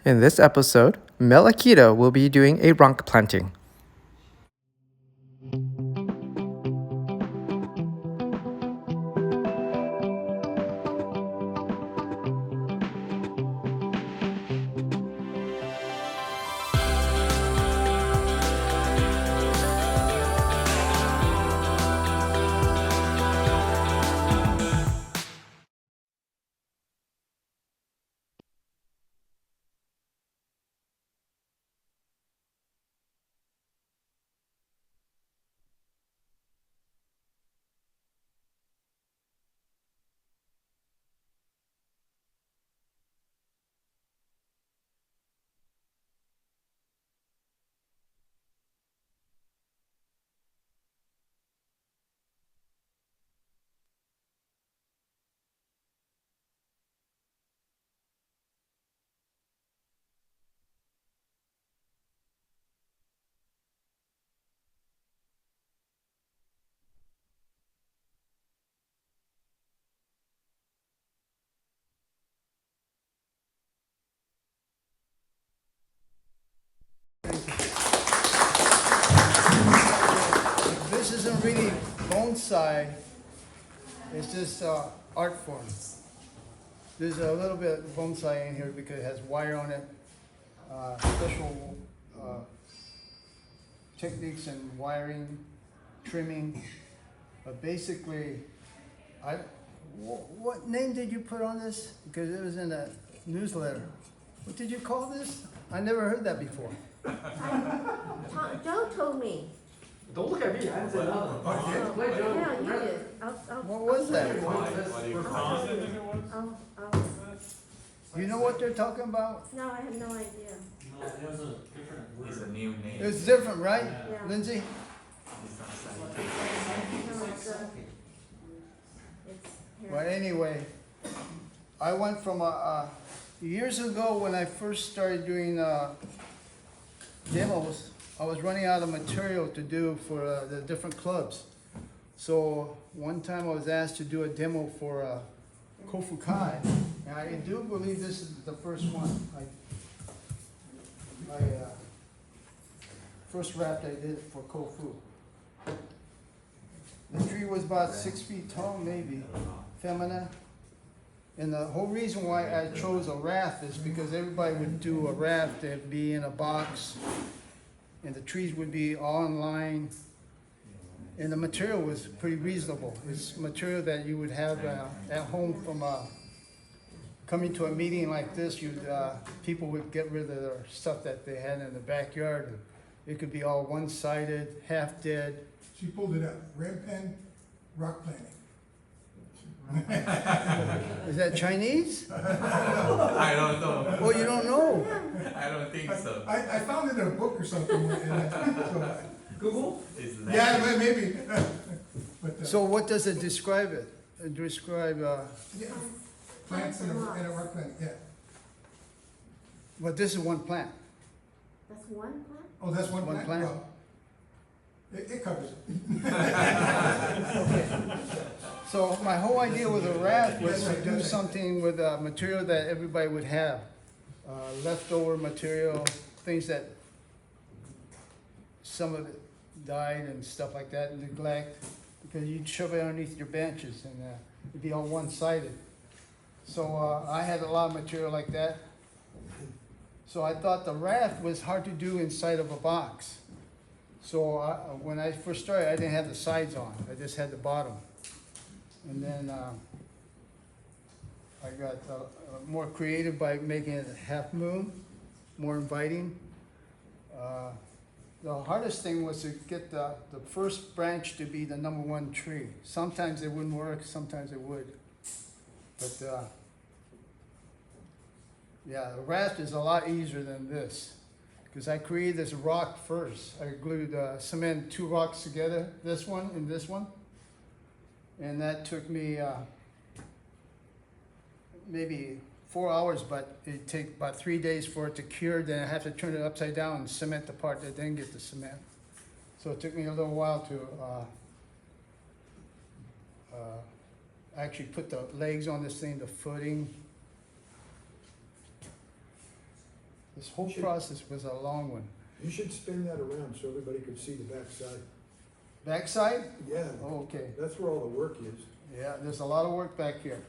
In this episode, Mel Ikeda will be doing a rock planting. This isn't really bonsai, it's just art form. There's a little bit of bonsai in here because it has wire on it, special techniques and wiring, trimming. But basically, what name did you put on this? Because it was in a newsletter. What did you call this? I never heard that before. Joe told me. Don't look at me, I didn't say nothing. Yeah, you did. What was that? You know what they're talking about? No, I have no idea. It's a new name. It's different, right, Yeah. Lindsay? It's not No, it's But anyway, I went from years ago when I first started doing demos, I was running out of material to do for the different clubs. So one time I was asked to do a demo for Kofu Kai, and I do believe this is the first one. First raft I did for Kofu. The tree was about 6 feet tall, maybe, feminine. And the whole reason why I chose a raft is because everybody would do a raft, it'd be in a box, and the trees would be all in line. And the material was pretty reasonable. It's material that you would have at home from coming to a meeting like this. People would get rid of their stuff that they had in the backyard. And it could be all one-sided, half dead. She pulled it up, red pen, rock planting. Is that Chinese? I don't know. Oh, you don't know? I don't think so. I found it in a book or something. Google? It's Yeah, maybe. But, So what does it describe it? Describe, yeah, plants and a rock plant, yeah. well, this is one plant. That's one plant? Oh, that's one One plant? plant. Well, it covers it. So my whole idea with a raft was to do something with material that everybody would have. Leftover material, things that some of it died and stuff like that, neglect, because you'd shove it underneath your benches and it'd be all one-sided. So I had a lot of material like that. So I thought the raft was hard to do inside of a box. So when I first started, I didn't have the sides on, I just had the bottom. And then I got more creative by making it a half moon, more inviting. The hardest thing was to get the first branch to be the number one tree. Sometimes it wouldn't work, sometimes it would. But yeah, the raft is a lot easier than this, because I created this rock first. I glued cement 2 rocks together, this one and this one. And that took me maybe 4 hours, but it'd take about 3 days for it to cure. Then I have to turn it upside down and cement the part that didn't get the cement. So it took me a little while to actually put the legs on this thing, the footing. This whole process was a long one. You should spin that around so everybody could see the backside. Backside? Yeah, Oh, okay. that's where all the work is. Yeah, there's a lot of work back here.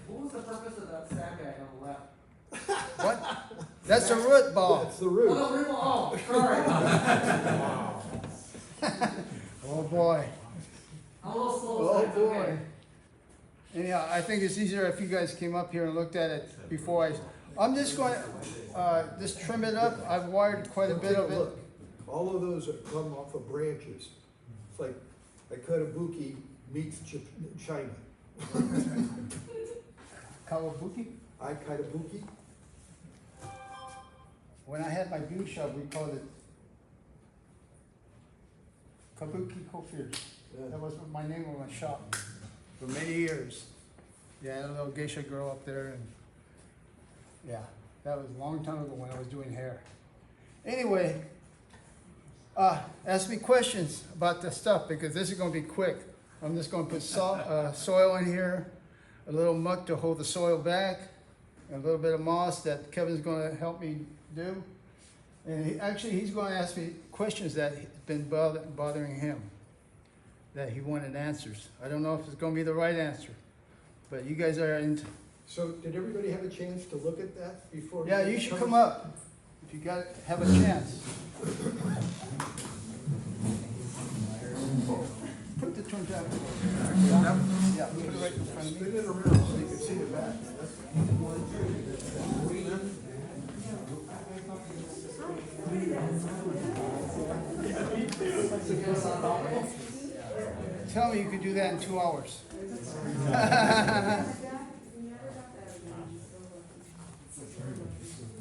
What was the purpose of that sandbag on the left? What? That's a root ball. That's the root. Oh, sorry. Oh, boy. I'm a little slow. Oh, so it's boy. okay. Anyhow, I think it's easier if you guys came up here and looked at it before I'm just going to, just trim it up. I've wired quite a Now bit take of it. look. All of those have come off of branches. It's like Ikabuki meets China. Kawabuki? Ikabuki? When I had my beer shop, we called it Kabuki Kofir. That was my name of my shop for many years. Yeah, I had a little geisha girl up there, and yeah, that was a long time ago when I was doing hair. Anyway, ask me questions about the stuff because this is going to be quick. I'm just going to put soil in here, a little muck to hold the soil back, and a little bit of moss that Kevin's going to help me do. And he's going to ask me questions that have been bothering him, that he wanted answers. I don't know if it's going to be the right answer, but you guys are in. So did everybody have a chance to look at that before? Yeah, you should come up if you have a chance. Put the turntable. Yeah, put it right in front of Spin me. it around so you can see the back. Tell me you could do that in 2 hours.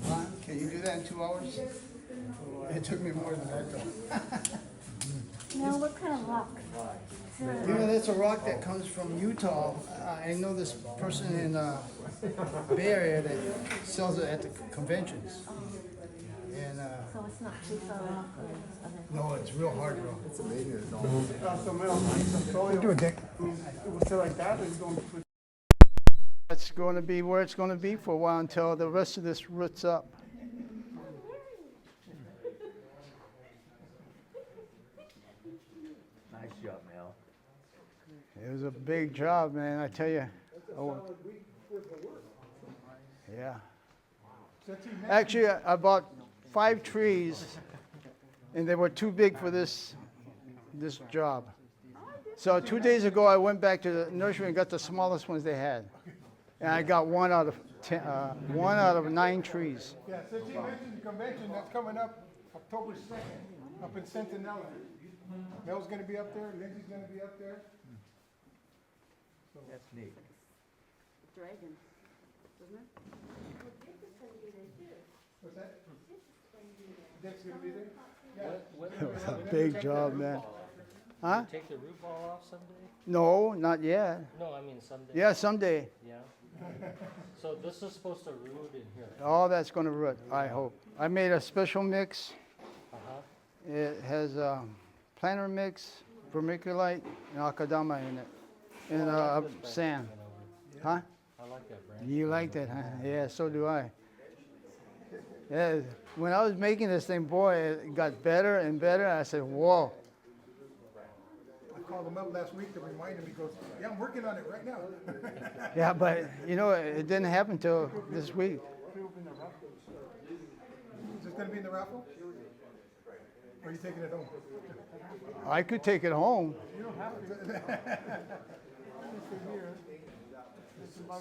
Huh? Can you do that in 2 hours? It took me more than that though. Now, what kind of rock? You know, that's a rock that comes from Utah. I know this person in Bay Area that sells it at the conventions. And So it's not too far off. no, it's real hard rock. That's going to be where it's going to be for a while until the rest of this roots up. Nice job, Mel. It was a big job, man, I tell you. Oh, yeah. Actually, I bought 5 trees, and they were too big for this job. So 2 days ago, I went back to the nursery and got the smallest ones they had, and I got 1 out of 9 trees. Yeah, since you mentioned the convention that's coming up October 2nd, up in Centinela. Mel's gonna be up there, Lindsay's gonna be up there. That's neat. Dragon, isn't it? What's that? Dick's gonna be there? It was a big job, man. Huh? Take the root ball off someday? No, not yet. No, I mean someday. Yeah, someday. Yeah. So this is supposed to root in here. All that's going to root, I hope. I made a special mix. Uh-huh. It has planter mix, vermiculite, and akadama in it, and sand. Huh? I like that brand. You like that, huh? Yeah, so do I. Yeah, when I was making this thing, boy, it got better and better. I said, whoa. I called him up last week to remind him, he goes, yeah, I'm working on it right now. Yeah, but you know, it didn't happen till this week. Is it gonna be in the raffle? Or are you taking it home? I could take it home. You don't have to.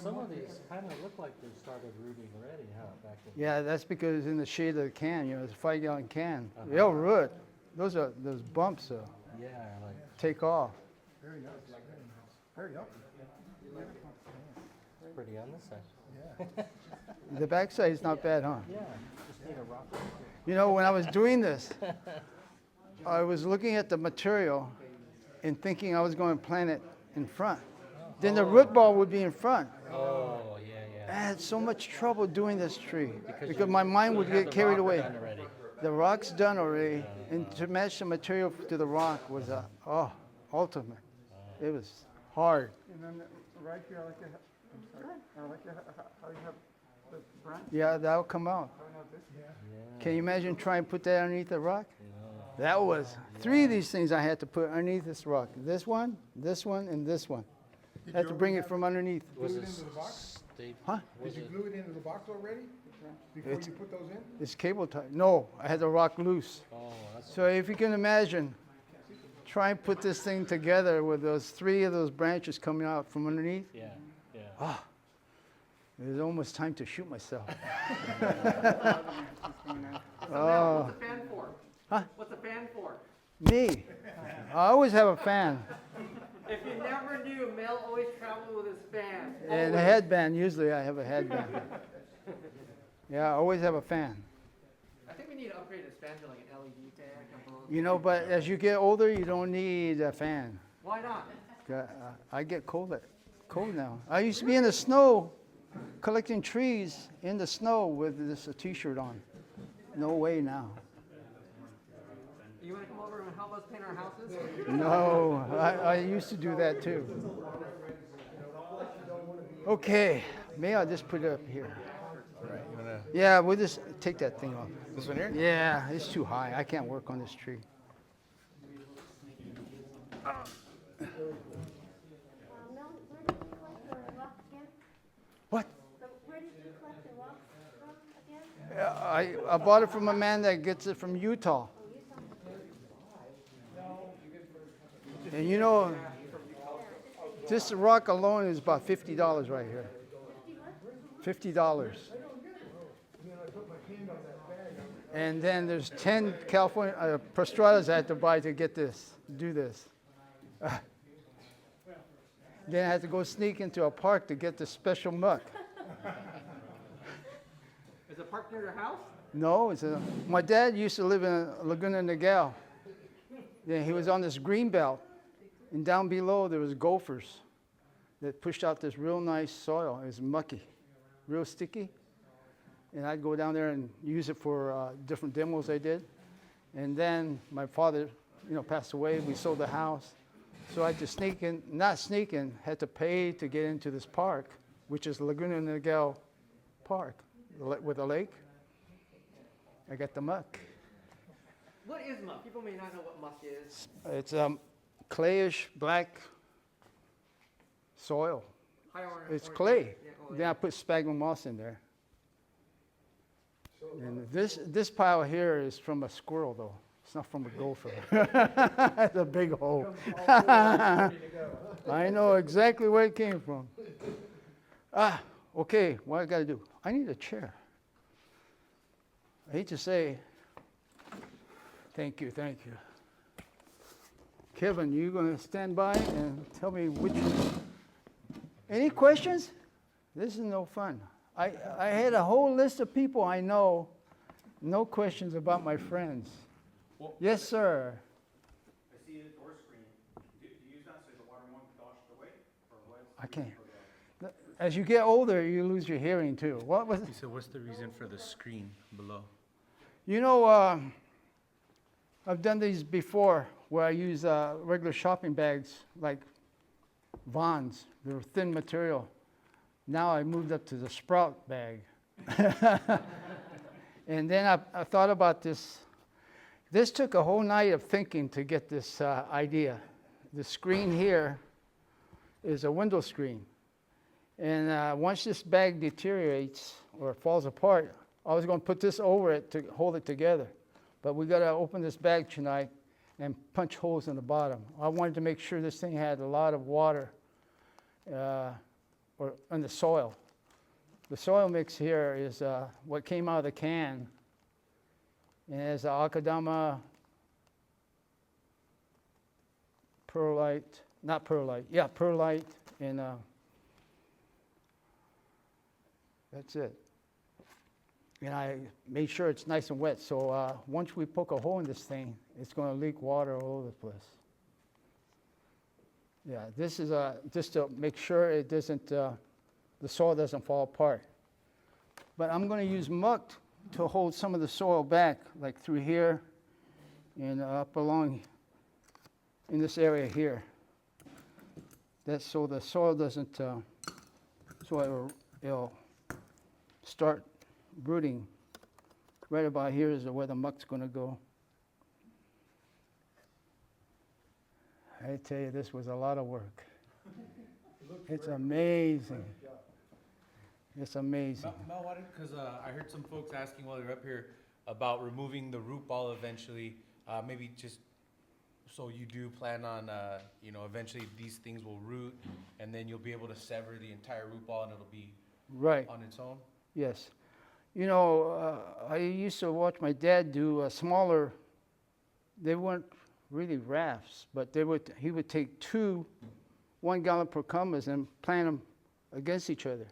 Some of these kind of look like they started rooting already, huh? Back in. Yeah, that's because it's in the shade of the can, you know, it's a 5-gallon can. They'll root. Those bumps Yeah, like take off. Very nice, very healthy. it's pretty on this side. The backside is not bad, huh? Yeah, just need a rock. You know, when I was doing this, I was looking at the material and thinking I was going to plant it in front. Then the root ball would be in front. Oh, yeah, I yeah. had so much trouble doing this tree because you- my mind would you have get the carried rock away. done already. The rock's done already, and to match the material to the rock was ultimate. It was hard. And then right here, I like it, I'm sorry, I like it, how you have the branch, Yeah, that'll come out. I don't know if Can you imagine trying to put that underneath the rock? That was 3 of these things I had to put underneath this rock. This one, and this one. I had to bring it from underneath. Was Glue it it into the box? state? Huh? Did you glue it into the box already? Before It's- you put those in? It's cable tied. No, I had the rock loose. Oh, that's, So if you can imagine, try and put this thing together with those 3 of those branches coming out from underneath. yeah, yeah. It was almost time to shoot myself. Mel, what's the fan for? Huh? What's the fan for? Me, I always have a fan If you never knew, Mel always traveled with his fan. and a headband. Usually I have a headband. Yeah, I always have a fan. I think we need to upgrade his fan to like an LED fan. You know, but as you get older, you don't need a fan. Why not? I get cold now. I used to be in the snow, collecting trees in the snow with this t-shirt on. No way now. You want to come over and help us paint our houses? No, I used to do that too. Okay, may I just put it up here? Right, you wanna, Yeah, we'll just take that thing off. this one here? Yeah, it's too high. I can't work on this tree. Mel, where did you collect the rock again? What? Where did you collect the rocks from again? I bought it from a man that gets it from Utah. And you know, this rock alone is about $50 right here. $50. And then there's 10 California prostradas I had to buy to get this, do this. Then I had to go sneak into a park to get the special muck. Is it parked near your house? No, my dad used to live in Laguna Niguel. Yeah, he was on this green belt, and down below there was gophers that pushed out this real nice soil. It was mucky, real sticky. And I'd go down there and use it for different demos I did. And then my father, passed away. We sold the house. So I had to sneak in, not sneak in, had to pay to get into this park, which is Laguna Niguel Park with a lake. I got the muck. What is muck? People may not know what muck is. It's clayish black soil. High orange. It's orange- clay. Yeah, Then I put sphagnum moss in there. And this pile here is from a squirrel, though. It's not from a gopher. It's a big hole. I know exactly where it came from. Okay, what I got to do? I need a chair. I hate to say, thank you. Kevin, you going to stand by and tell me which? Any questions? This is no fun. I had a whole list of people I know, no questions about my friends. Yes, sir. I see a door screen. Do you use that so the water won't wash it away? Or what? I can't. As you get older, you lose your hearing too. What was? So what's the reason for the screen below? I've done these before where I use regular shopping bags like Vons. They're thin material. Now I moved up to the Sprout bag. And then I thought about this. This took a whole night of thinking to get this idea. The screen here is a window screen. And once this bag deteriorates or falls apart, I was going to put this over it to hold it together. But we got to open this bag tonight and punch holes in the bottom. I wanted to make sure this thing had a lot of water or in the soil. The soil mix here is what came out of the can. And it has Akadama perlite, not perlite, yeah, perlite, and that's it. And I made sure it's nice and wet, so once we poke a hole in this thing, it's going to leak water all over the place. Yeah, this is just to make sure it doesn't, the soil doesn't fall apart. But I'm going to use muck to hold some of the soil back, like through here and up along in this area here. That's so the soil doesn't, so it'll start rooting Right about here is where the muck's gonna go. I tell you, this was a lot of work. It's amazing. It's amazing. Mel, why did, because I heard some folks asking while they were up here about removing the root ball eventually. Maybe just so you do plan on, eventually these things will root and then you'll be able to sever the entire root ball and it'll be Right, on its own. yes. You know, I used to watch my dad do a smaller, they weren't really rafts, but he would take 2 1-gallon procumbers and plant them against each other.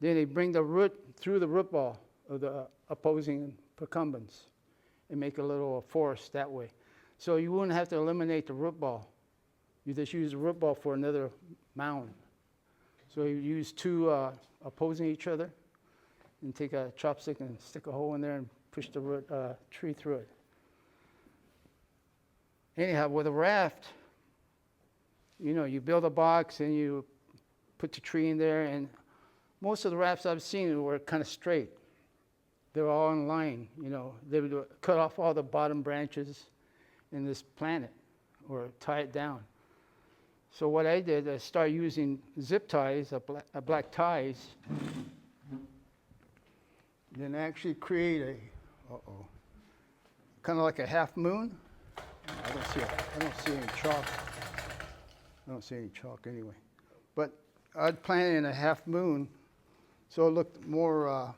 Then they bring the root through the root ball of the opposing procumbens and make a little forest that way. So you wouldn't have to eliminate the root ball. You just use the root ball for another mound. So you use 2 opposing each other and take a chopstick and stick a hole in there and push the root, tree through it. Anyhow, with a raft, you build a box and you put the tree in there, and most of the rafts I've seen were kind of straight. They were all in line, They would cut off all the bottom branches and just plant it or tie it down. So what I did, I started using zip ties, black ties, then actually create kind of like a half moon. I don't see any chalk. I don't see any chalk anyway. But I'd plant it in a half moon so it looked more,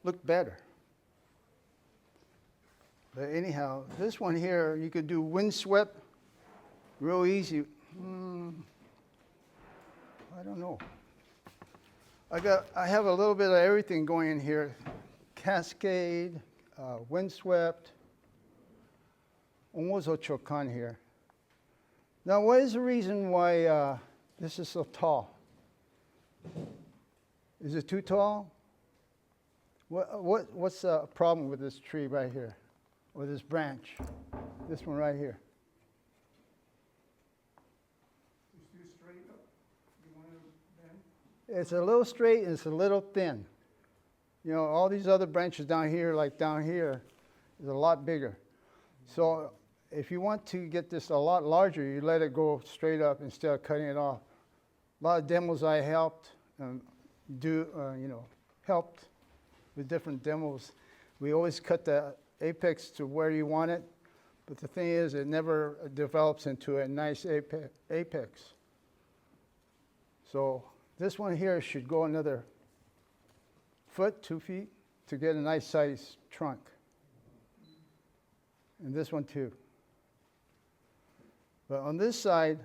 looked better. But anyhow, this one here, you could do windswept, real easy. I don't know. I have a little bit of everything going in here. Cascade, windswept, almost a chokan here. Now, what is the reason why this is so tall? Is it too tall? What's the problem with this tree right here, or this branch? This one right here. It's too straight up. You want to bend? It's a little straight and it's a little thin. All these other branches down here, like down here, is a lot bigger. So if you want to get this a lot larger, you let it go straight up instead of cutting it off. A lot of demos I helped helped with different demos. We always cut the apex to where you want it, but the thing is, it never develops into a nice apex. So this one here should go another foot, 2 feet, to get a nice size trunk. And this one too. But on this side,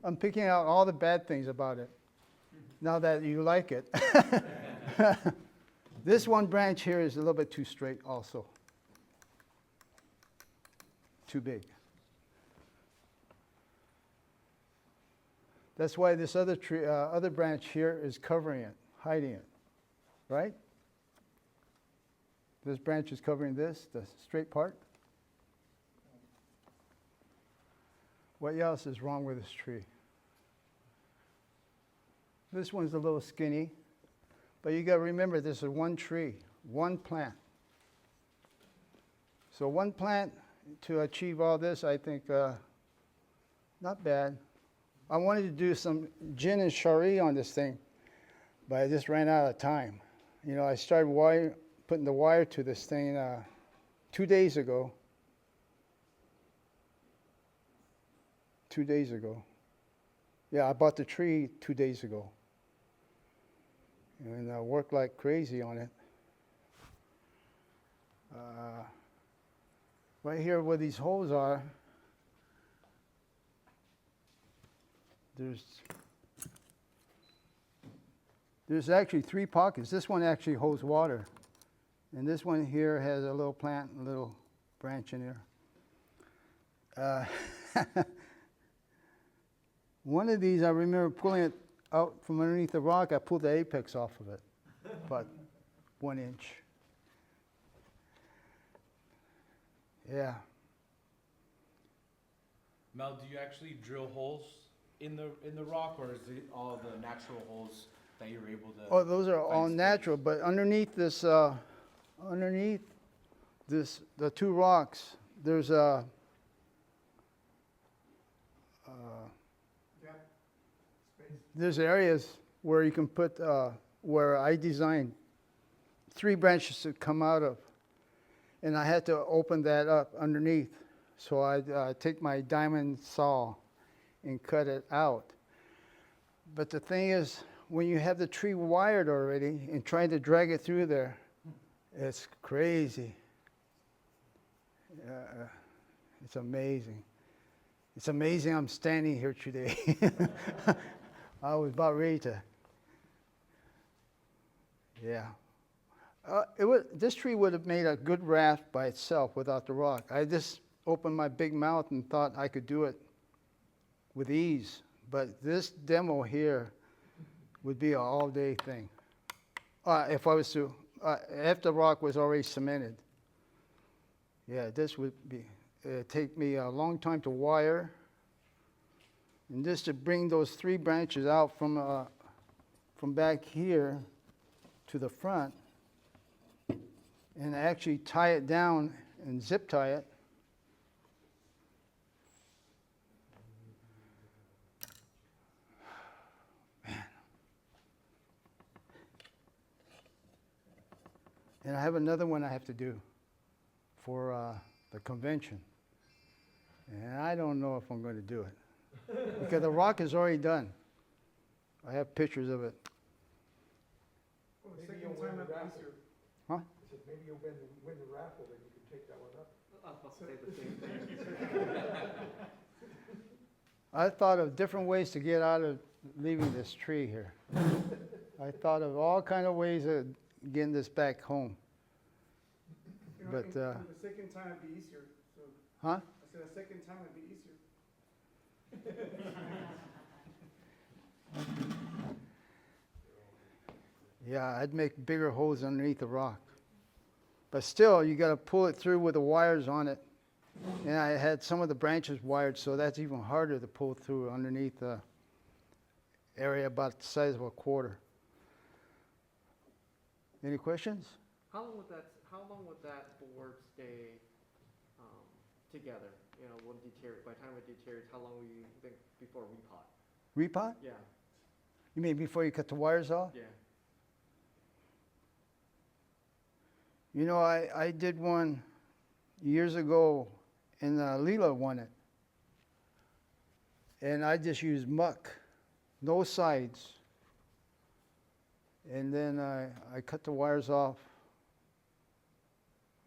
I'm picking out all the bad things about it, now that you like it. This one branch here is a little bit too straight also. Too big. That's why this other tree, other branch here is covering it, hiding it, right? This branch is covering this, the straight part. What else is wrong with this tree? This one's a little skinny, but you got to remember this is one tree, one plant. So one plant to achieve all this, I think, not bad. I wanted to do some gin and shari on this thing, but I just ran out of time. I started putting the wire to this thing 2 days ago. 2 days ago. Yeah, I bought the tree 2 days ago. And I worked like crazy on it. Right here where these holes are, there's actually 3 pockets. This one actually holds water. And this one here has a little plant, a little branch in there. One of these, I remember pulling it out from underneath the rock. I pulled the apex off of it, about 1 inch. Yeah. Mel, do you actually drill holes in the rock, or is it all the natural holes that you were able to? Oh, those are all find space? natural, but underneath the two rocks, there's a, there's areas where you can put, where I designed 3 branches to come out of. And I had to open that up underneath. So I take my diamond saw and cut it out. But the thing is, when you have the tree wired already and trying to drag it through there, it's crazy. It's amazing. It's amazing I'm standing here today. I was about ready to, yeah. This tree would have made a good raft by itself without the rock. I just opened my big mouth and thought I could do it with ease. But this demo here would be an all-day thing. If I was to, if the rock was already cemented. Yeah, this would be, it'd take me a long time to wire. And just to bring those 3 branches out from back here to the front and actually tie it down and zip tie it. Man. And I have another one I have to do for the convention. And I don't know if I'm going to do it. Because the rock is already done. I have pictures of it. Well, the second time after Easter. Huh? I said, maybe you'll win the raffle, then you can take that one up. I was about to say the same thing. I thought of different ways to get out of leaving this tree here. I thought of all kind of ways of getting this back home. You know, But, and the second time would be Easter, so. Huh? I said the second time would be Easter. Yeah, I'd make bigger holes underneath the rock. But still, you got to pull it through with the wires on it. And I had some of the branches wired, so that's even harder to pull through underneath the area about the size of a quarter. Any questions? How long would that board stay together? You know, will deteriorate. By the time it deteriorates, how long will you think before repot? Repot? Yeah. You mean before you cut the wires off? Yeah. You know, I did one years ago, and Leela won it. And I just used muck, no sides. And then I cut the wires off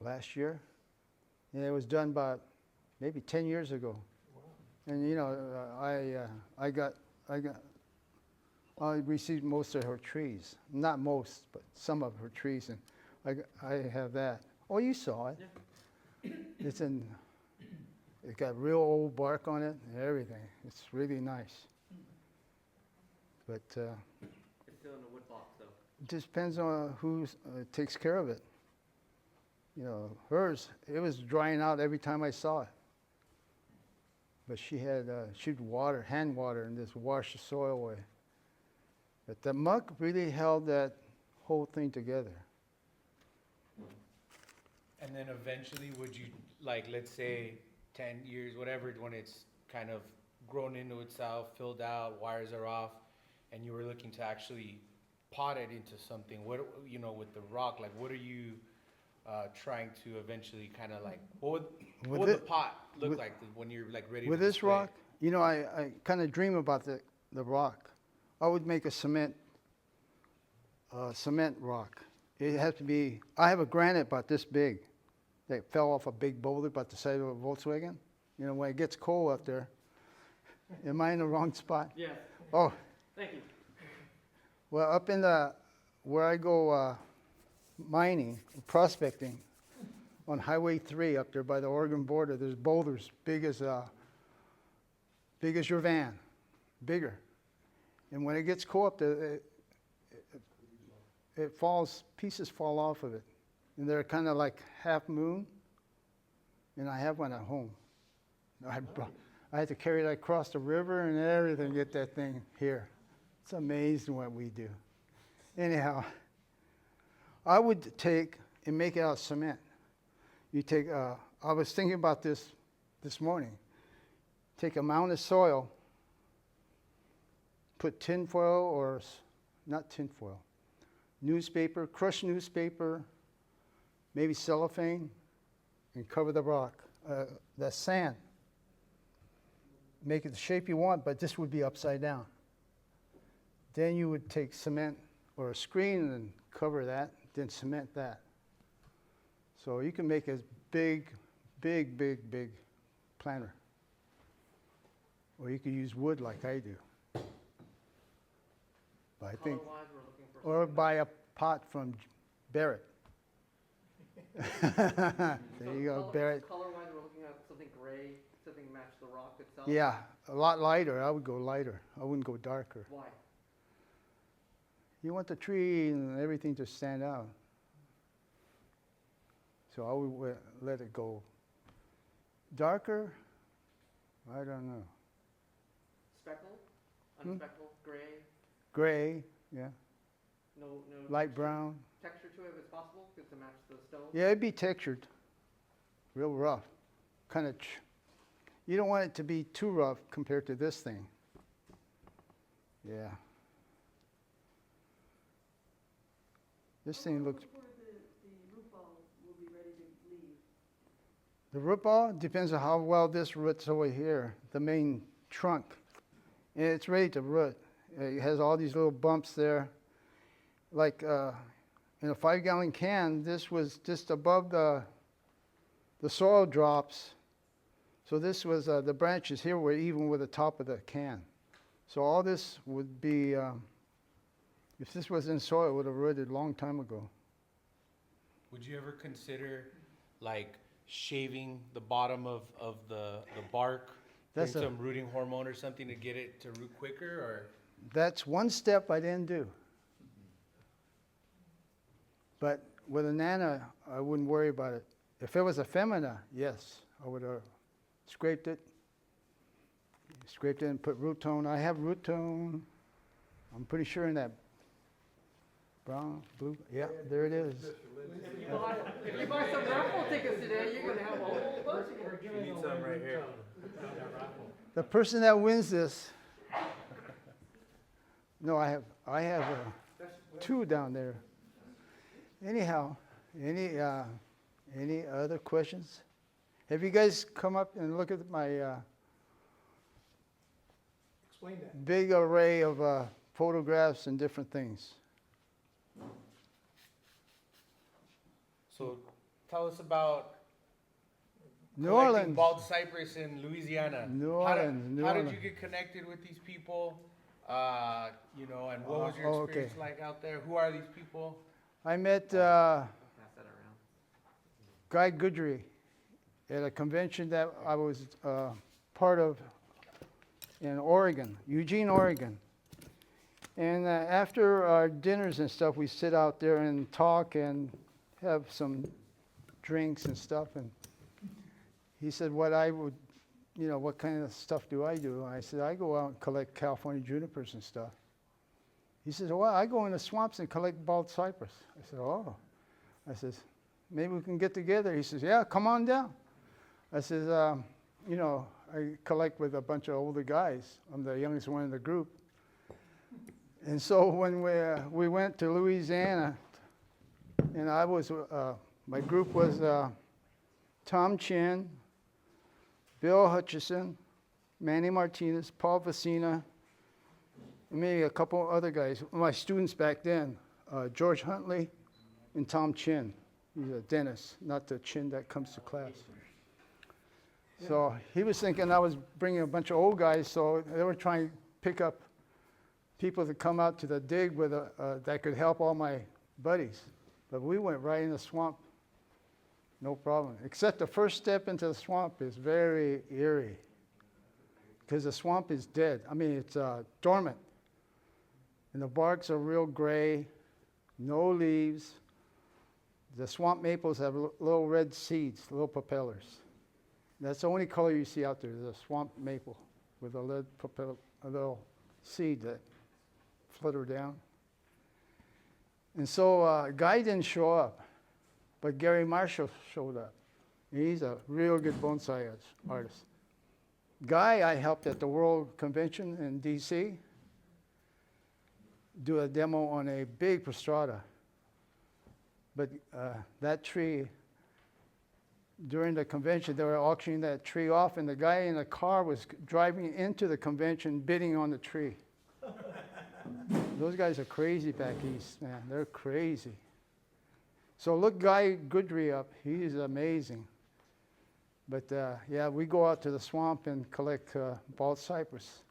last year. And it was done about maybe 10 years ago. And you know, I received most of her trees. Not most, but some of her trees. And I have that. Oh, you saw it. Yeah. It's got real old bark on it and everything. It's really nice. But It's still in a wood box though. it just depends on who takes care of it. You know, hers, it was drying out every time I saw it. But she'd water, hand water, and just wash the soil away. But the muck really held that whole thing together. And then eventually, would you, like, let's say 10 years, whatever, when it's kind of grown into itself, filled out, wires are off, and you were looking to actually pot it into something, what, you know, with the rock, like, what are you trying to eventually kind of like, what would the pot look like when you're like ready With to this display rock, you know, I kind of dream about the rock. I would make a cement rock. It has to be, I have a granite about this big that fell off a big boulder about the size of a Volkswagen. You know, when it gets cold up there. Am I in the wrong spot? Yeah. Oh, Thank you. well, up in where I go mining, prospecting, on Highway 3 up there by the Oregon border, there's boulders big as your van, bigger. And when it gets cold up there, it falls, pieces fall off of it. And they're kind of like half moon. And I have one at home. I had to carry that across the river and everything, get that thing here. It's amazing what we do. Anyhow, I would take and make it out of cement. You take, I was thinking about this morning. Take a mound of soil, put tinfoil or, not tinfoil, newspaper, crushed newspaper, maybe cellophane, and cover the rock. That's sand. Make it the shape you want, but this would be upside down. Then you would take cement or a screen and cover that, then cement that. So you can make a big planter. Or you could use wood like I do. But I think, Color-wise, we're looking for or something buy a pot from Barrett. There you go, Barrett. Color-wise, we're looking at something gray, something to match the rock itself. Yeah, a lot lighter. I would go lighter. I wouldn't go darker. Why? You want the tree and everything to stand out. So I would let it go darker. I don't know. Speckled, unspeckled, gray, Gray, yeah. no Light brown. texture to it if it's possible, just to match the stone. Yeah, it'd be textured. Real rough. Kind of. You don't want it to be too rough compared to this thing. Yeah. This thing looks. The root ball depends on how well this roots over here, the main trunk. And it's ready to root. It has all these little bumps there. Like in a 5-gallon can, this was just above the soil drops. So this was, the branches here were even with the top of the can. So all this would be, if this was in soil, it would have rooted a long time ago. Would you ever consider like shaving the bottom of the bark, That's putting a- some rooting hormone or something to get it to root quicker, or? That's one step I didn't do. But with a nana, I wouldn't worry about it. If it was a femina, yes, I would have scraped it and put root tone. I have root tone. I'm pretty sure in that brown, blue. Yeah, there it is. If you buy some raffle tickets today, you're gonna have a whole bunch of You need some right here. The person that wins this. No, I have two down there. Anyhow, any other questions? Have you guys come up and look at my Explain that. big array of photographs and different things? So tell us about New collecting Orleans. bald cypress in Louisiana. New How did- Orleans, New How did Orleans. you get connected with these people? And what was your Oh, okay. experience like out there? Who are these people? I met pass that around. Guy Goodry at a convention that I was part of in Oregon, Eugene, Oregon. And after our dinners and stuff, we sit out there and talk and have some drinks and stuff. And he said, what kind of stuff do I do? I said, I go out and collect California junipers and stuff. He says, well, I go in the swamps and collect bald cypress. I said, oh. I says, maybe we can get together. He says, yeah, come on down. I says, I collect with a bunch of older guys. I'm the youngest one in the group. And so when we went to Louisiana, and I was, my group was Tom Chin, Bill Hutchison, Manny Martinez, Paul Vecina, and maybe a couple other guys. My students back then, George Huntley and Tom Chin. He's a dentist, not the Chin that comes to class. So he was thinking I was bringing a bunch of old guys, so they were trying to pick up people to come out to the dig with that could help all my buddies. But we went right in the swamp, no problem. Except the first step into the swamp is very eerie, because the swamp is dead. I mean, it's dormant. And the barks are real gray, no leaves. The swamp maples have little red seeds, little propellers. That's the only color you see out there, the swamp maple with a little seed that flutter down. And so Guy didn't show up, but Gary Marshall showed up. He's a real good bonsai artist. Guy, I helped at the World Convention in DC do a demo on a big prostrata. But that tree, during the convention, they were auctioning that tree off, and the guy in the car was driving into the convention bidding on the tree. Those guys are crazy back east, man. They're crazy. So look Guy Goodry up. He's amazing. But yeah, we go out to the swamp and collect bald cypress.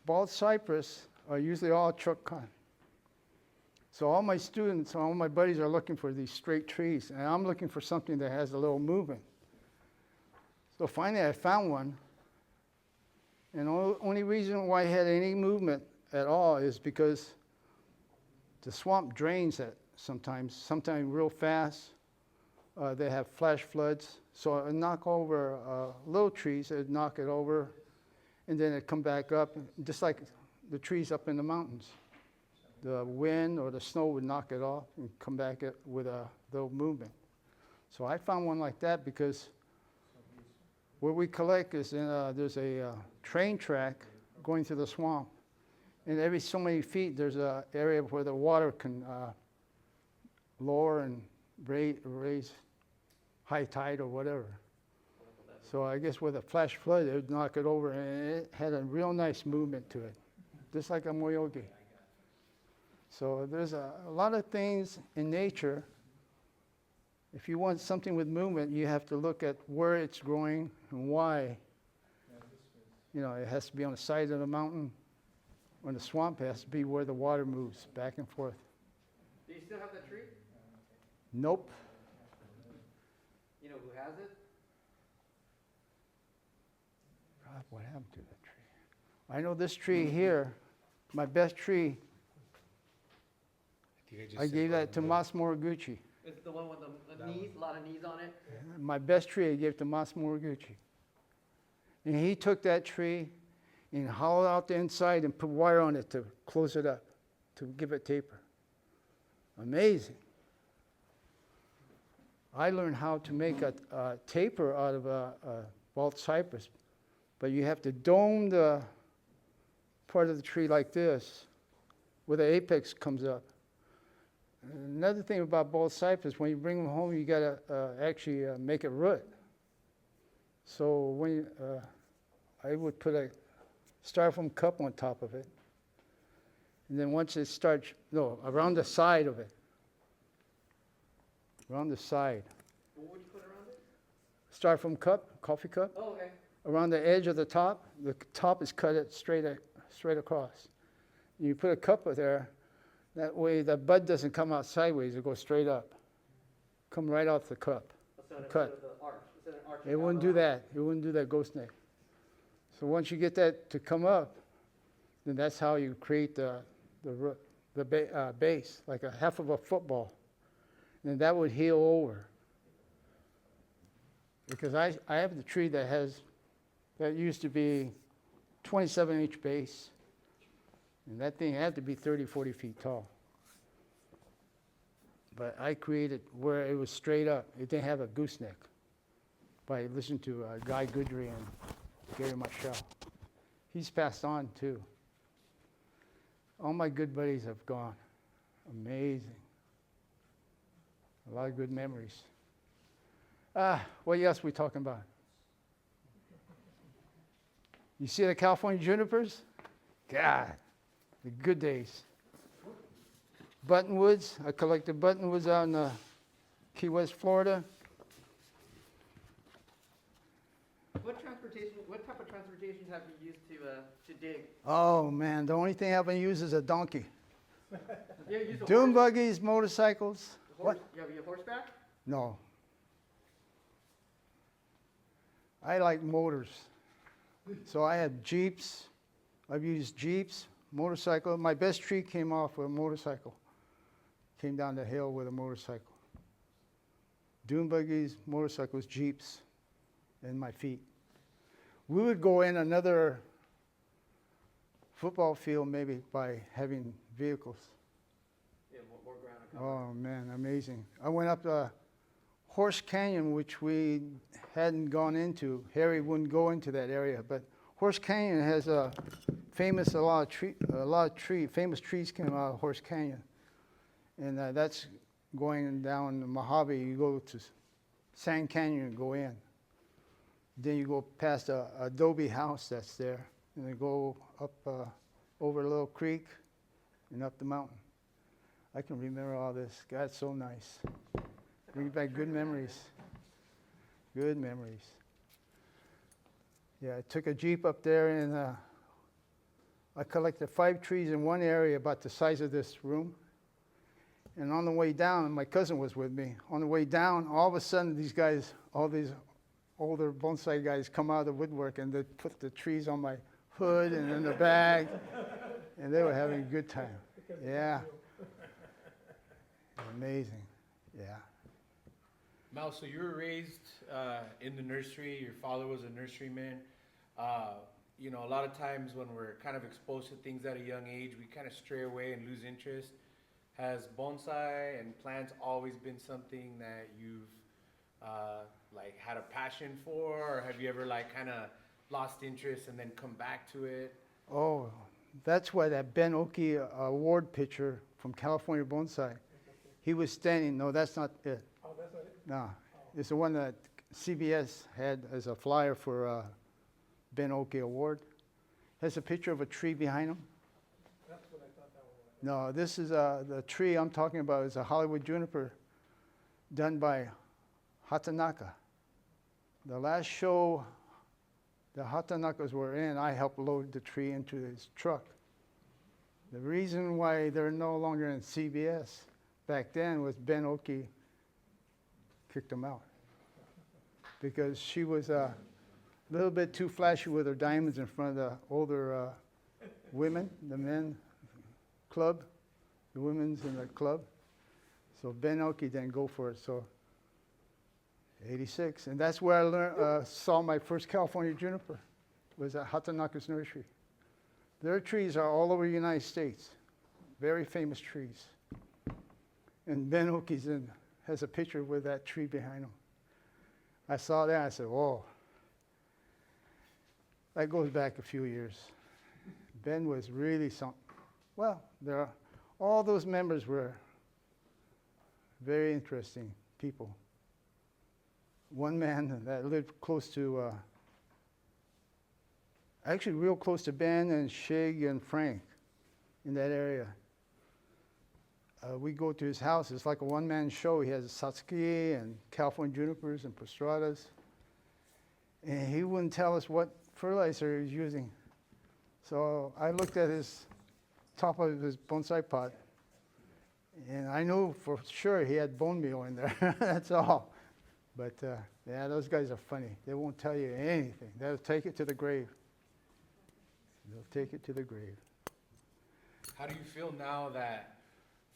Bald cypress are usually all truck kind. So all my students, all my buddies are looking for these straight trees, and I'm looking for something that has a little movement. So finally I found one, and the only reason why it had any movement at all is because the swamp drains it sometimes real fast. They have flash floods, so it would knock over little trees, it would knock it over, and then it come back up, just like the trees up in the mountains. The wind or the snow would knock it off and come back with a little movement. So I found one like that because where we collect is there's a train track going through the swamp. And every so many feet, there's an area where the water can lower and raise high tide or whatever. So I guess with a flash flood, it would knock it over, and it had a real nice movement to it, just like a moyogi. So there's a lot of things in nature. If you want something with movement, you have to look at where it's growing and why. You know, it has to be on the side of the mountain, or in the swamp. It has to be where the water moves back and forth. Do you still have that tree? Nope. You know who has it? God, what happened to that tree? I know this tree here, my best tree, I gave that to Mas Moriguchi. It's the one with the knees, a lot of knees on it. My best tree I gave to Mas Moriguchi. And he took that tree and hollowed out the inside and put wire on it to close it up, to give it taper. Amazing. I learned how to make a taper out of a bald cypress, but you have to dome the part of the tree like this, where the apex comes up. Another thing about bald cypress, when you bring them home, you gotta actually make it root. So when I would put a styrofoam cup on top of it, and then once it starts, around the side of it, around the side. What would you put around it? Styrofoam cup, coffee cup. Oh, okay. Around the edge of the top is cut it straight across. You put a cup there. That way the bud doesn't come out sideways, it goes straight up. Come right off the cup. So Cut. the arch. Instead of arching It wouldn't do that. It wouldn't do that ghost neck. So once you get that to come up, then that's how you create the base, like a half of a football. And that would heal over. Because I have the tree that used to be 27-inch base. And that thing had to be 30, 40 feet tall. But I created where it was straight up. It didn't have a gooseneck. By listening to Guy Goodry and Gary Marshall. He's passed on too. All my good buddies have gone. Amazing. A lot of good memories. What else are we talking about? You see the California junipers? God. The good days. Buttonwoods. I collected buttonwoods out in Key West, Florida. What type of transportation have you used to dig? Oh man, the only thing I haven't used is a donkey. You used a Dune horse? buggies, motorcycles. What? You have your horseback? No. I like motors. So I had Jeeps. I've used Jeeps, motorcycle. My best tree came off with a motorcycle. Came down the hill with a motorcycle. Dune buggies, motorcycles, Jeeps, and my feet. We would go in another football field maybe by having vehicles. Yeah, more Oh, man, amazing. I went up Horse Canyon, which we hadn't gone into. Harry wouldn't go into that area, but Horse Canyon has a lot of famous trees came out of Horse Canyon. And that's going down the Mojave. You go to Sand Canyon and go in. Then you go past a adobe house that's there, and then go up over a little creek and up the mountain. I can remember all this. God, it's so nice. Brings back good memories. Good memories. Yeah, I took a Jeep up there, and I collected 5 trees in one area about the size of this room. And on the way down, my cousin was with me. On the way down, all of a sudden, these guys, all these older bonsai guys come out of the woodwork, and they put the trees on my hood and in the bag, and they were having a good time. Yeah. Amazing. Yeah. Mel, so you were raised in the nursery. Your father was a nurseryman. You know, a lot of times when we're kind of exposed to things at a young age, we kind of stray away and lose interest. Has bonsai and plants always been something that you've like had a passion for, or have you ever like kind of lost interest and then come back to it? Oh, that's why that Ben Oki award picture from California Bonsai. He was standing. No, that's not it. Oh, that's not it? No, it's the one that CBS had as a flyer for Ben Oki Award. Has a picture of a tree behind him. That's what I thought that was. No, this is the tree I'm talking about is a Hollywood juniper done by Hatanaka. The last show the Hatanakas were in, I helped load the tree into his truck. The reason why they're no longer in CBS back then was Ben Oki kicked them out because she was a little bit too flashy with her diamonds in front of the older women, the men club, the women's in the club. So Ben Oki didn't go for it. So 86, and that's where I learned, saw my first California juniper, was at Hatanaka's nursery. Their trees are all over the United States, very famous trees. And Ben Oki's has a picture with that tree behind him. I saw that, I said, whoa. That goes back a few years. Ben was really something. Well, all those members were very interesting people. One man that lived close to, actually real close to Ben and Shig and Frank in that area. We go to his house. It's like a one-man show. He has Satsuki and California junipers and Prostratas. And he wouldn't tell us what fertilizer he was using. So I looked at his top of his bonsai pot, and I knew for sure he had bone meal in there. That's all. But yeah, those guys are funny. They won't tell you anything. They'll take it to the grave. They'll take it to the grave. How do you feel now that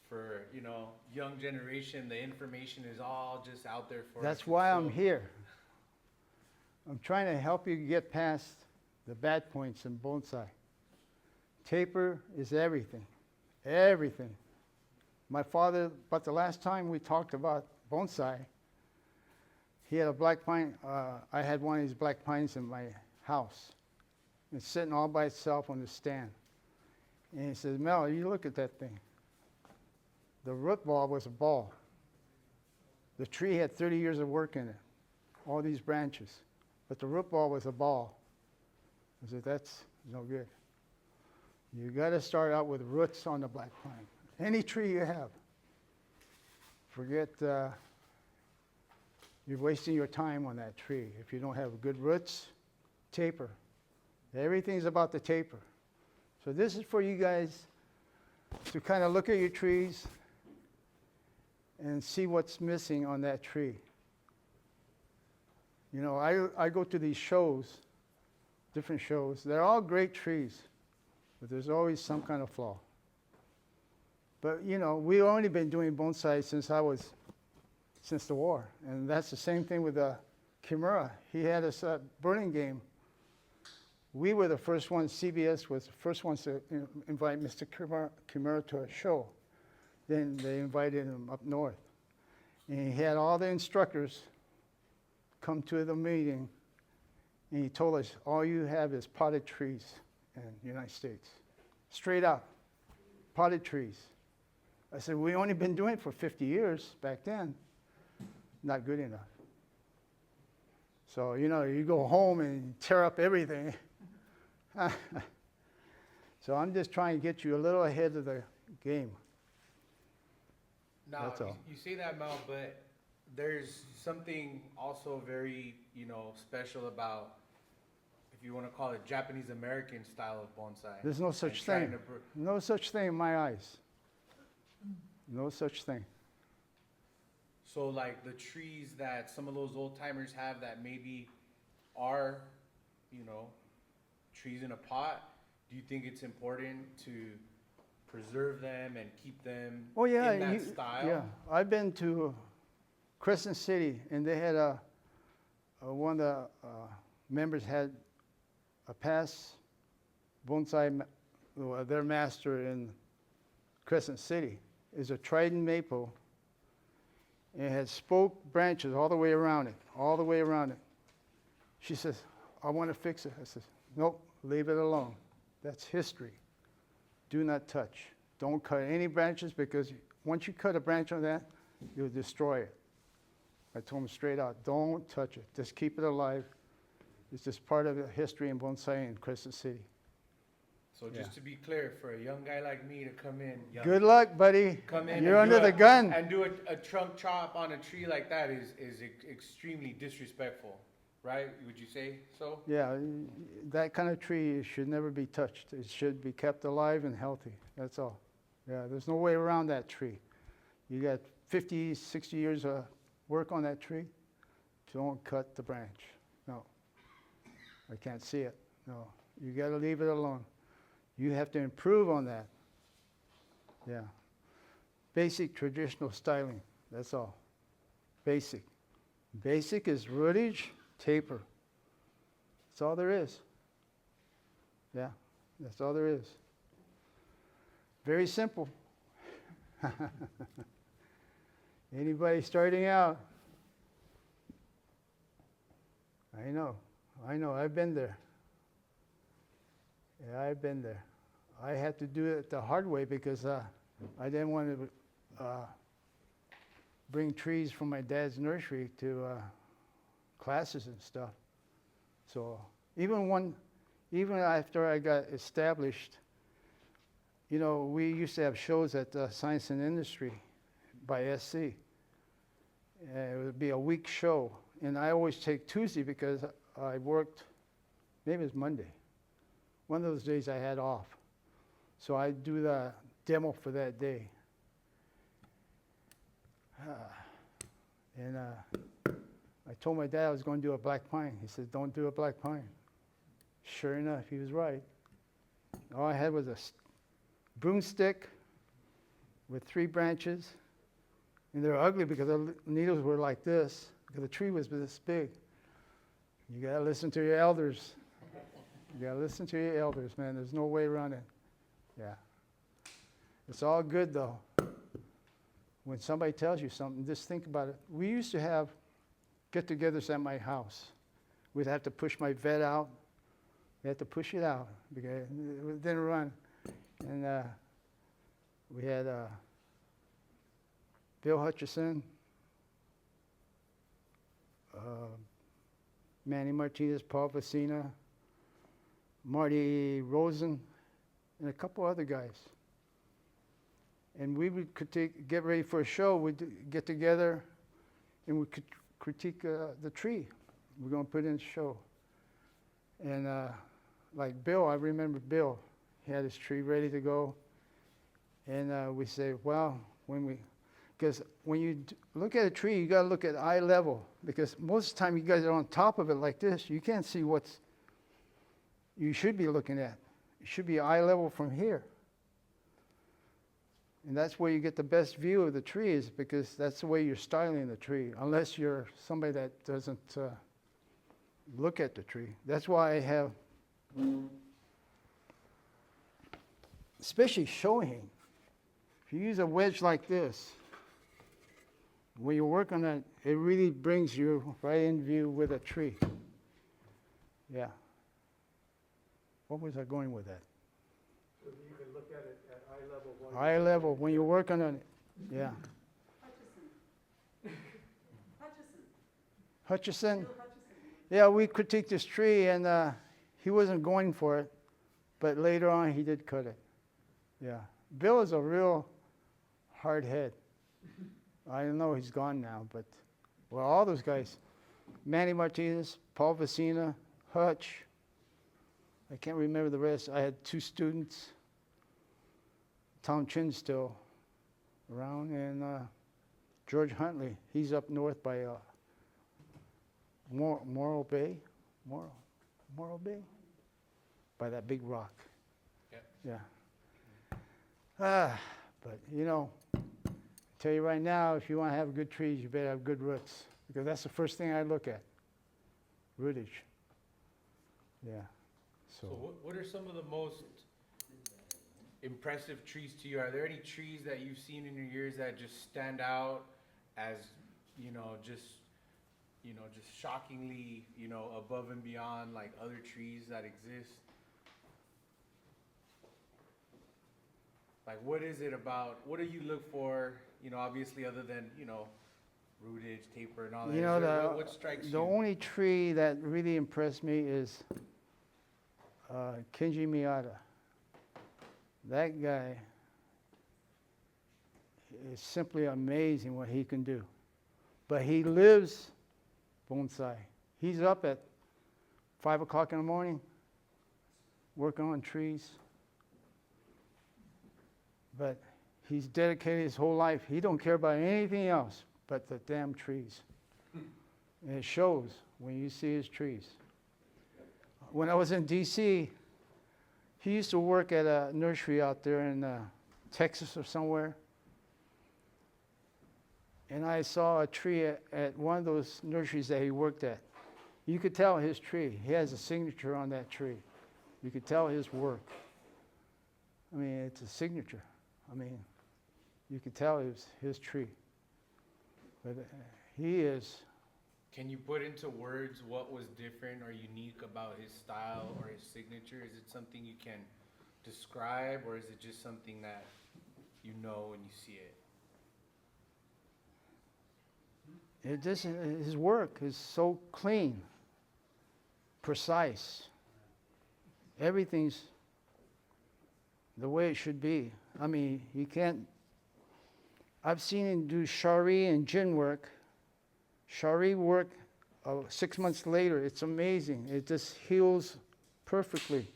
for, you know, young generation, the information is all just out there for us? That's why I'm here. I'm trying to help you get past the bad points in bonsai. Taper is everything. Everything. My father, but the last time we talked about bonsai, he had a black pine. I had one of these black pines in my house. It's sitting all by itself on the stand. And he says, Mel, you look at that thing. The root ball was a ball. The tree had 30 years of work in it, all these branches. But the root ball was a ball. I said, that's no good. You got to start out with roots on the black pine. Any tree you have. Forget, you're wasting your time on that tree. If you don't have good roots, taper. Everything's about the taper. So this is for you guys to kind of look at your trees and see what's missing on that tree. You know, I go to these shows, different shows. They're all great trees, but there's always some kind of flaw. But, you know, we've only been doing bonsai since the war. And that's the same thing with Kimura. He had a burning game. We were the first ones, CBS was the first ones to invite Mr. Kimura to a show. Then they invited him up north. And he had all the instructors come to the meeting, and he told us, all you have is potted trees in the United States. Straight up, potted trees. I said, we only been doing it for 50 years back then. Not good enough. So, you go home and tear up everything. So I'm just trying to get you a little ahead of the game. Now, That's all. you say that, Mel, but there's something also very, special about, if you want to call it Japanese American style of bonsai. There's no and such trying thing. to No such thing in my eyes. No such thing. So like the trees that some of those old timers have that maybe are, trees in a pot, do you think it's important to preserve them and keep them Oh yeah, in that style? yeah. I've been to Crescent City, and they had one of the members had a past bonsai, their master in Crescent City is a trident maple. And it had spoke branches all the way around it, all the way around it. She says, I want to fix it. I says, nope, leave it alone. That's history. Do not touch. Don't cut any branches, because once you cut a branch on that, you'll destroy it. I told him straight out, don't touch it. Just keep it alive. It's just part of the history in bonsai in Crescent City. So just to be clear, for a young guy like me to come in, Good luck, buddy. come in You're and do under the a- gun. and do a trunk chop on a tree like that is extremely disrespectful, right? Would you say so? Yeah, that kind of tree should never be touched. It should be kept alive and healthy. That's all. Yeah, there's no way around that tree. You got 50, 60 years of work on that tree. Don't cut the branch. No. I can't see it. No. You got to leave it alone. You have to improve on that. Yeah. Basic traditional styling. That's all. Basic. Basic is rootage, taper. That's all there is. Yeah, that's all there is. Very simple. Anybody starting out? I know, I've been there. Yeah, I've been there. I had to do it the hard way because I didn't want to bring trees from my dad's nursery to classes and stuff. So even after I got established, we used to have shows at Science and Industry by SC. It would be a week show, and I always take Tuesday because I worked, maybe it was Monday. One of those days I had off. So I do the demo for that day. And I told my dad I was going to do a black pine. He said, don't do a black pine. Sure enough, he was right. All I had was a broomstick with 3 branches. And they're ugly because the needles were like this, because the tree was this big. You got to listen to your elders. You got to listen to your elders, man. There's no way around it. Yeah. It's all good, though. When somebody tells you something, just think about it. We used to have get-togethers at my house. We'd have to push my vet out. We had to push it out because it didn't run. And we had Bill Hutchison, Manny Martinez, Paul Vecina, Marty Rosen, and a couple other guys. And we would get ready for a show. We'd get together and we could critique the tree. We're going to put in a show. And like Bill, I remember Bill. He had his tree ready to go. And we say, well, because when you look at a tree, you got to look at eye level. Because most of the time you guys are on top of it like this. You can't see what you should be looking at. It should be eye level from here. And that's where you get the best view of the tree, is because that's the way you're styling the tree, unless you're somebody that doesn't look at the tree. That's why I have, especially shohin. if you use a wedge like this, when you work on it, it really brings you right in view with a tree. Yeah. What was I going with that? So you can look at it at eye level. while Eye you're- level, when you're working on it, yeah. Hutchison? Yeah, we critiqued this tree, and he wasn't going for it, but later on he did cut it. Yeah. Bill is a real hard head. I know he's gone now, but, well, all those guys, Manny Martinez, Paul Vicina, Hutch, I can't remember the rest. I had 2 students, Tom Chin still around, and George Huntley. He's up north by Morro Bay, Morro Bay, by that big rock. Yep. Yeah. But you know, I tell you right now, if you want to have good trees, you better have good roots, because that's the first thing I look at. Rootage. Yeah. So what are some of the most impressive trees to you? Are there any trees that you've seen in your years that just stand out as, just shockingly, above and beyond like other trees that exist? Like, what is it about, what do you look for, obviously other than, rootage, taper and all that? You know, What strikes you? the only tree that really impressed me is Kenji Miyata. That guy is simply amazing what he can do. But he lives bonsai. He's up at 5 o'clock in the morning working on trees. But he's dedicated his whole life. He don't care about anything else but the damn trees. And it shows when you see his trees. When I was in D.C., he used to work at a nursery out there in Texas or somewhere. And I saw a tree at one of those nurseries that he worked at. You could tell his tree. He has a signature on that tree. You could tell his work. I mean, it's a signature. I mean, you could tell it was his tree. But he is. Can you put into words what was different or unique about his style or his signature? Is it something you can describe, or is it just something that you know when you see it? His work is so clean, precise. Everything's the way it should be. I mean, you can't. I've seen him do shari and jin work. Shari work 6 months later, it's amazing. It just heals perfectly.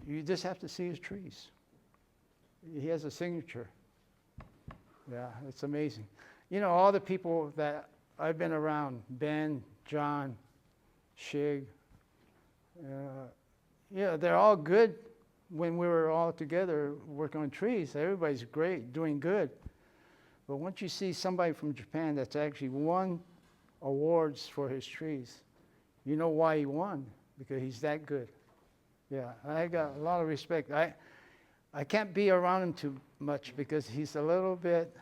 You just have to see his trees. He has a signature. Yeah, it's amazing. You know, all the people that I've been around, Ben, John, Shig, yeah, they're all good when we were all together working on trees. Everybody's great, doing good. But once you see somebody from Japan that's actually won awards for his trees, you know why he won, because he's that good. Yeah, I got a lot of respect. I can't be around him too much because he's a little bit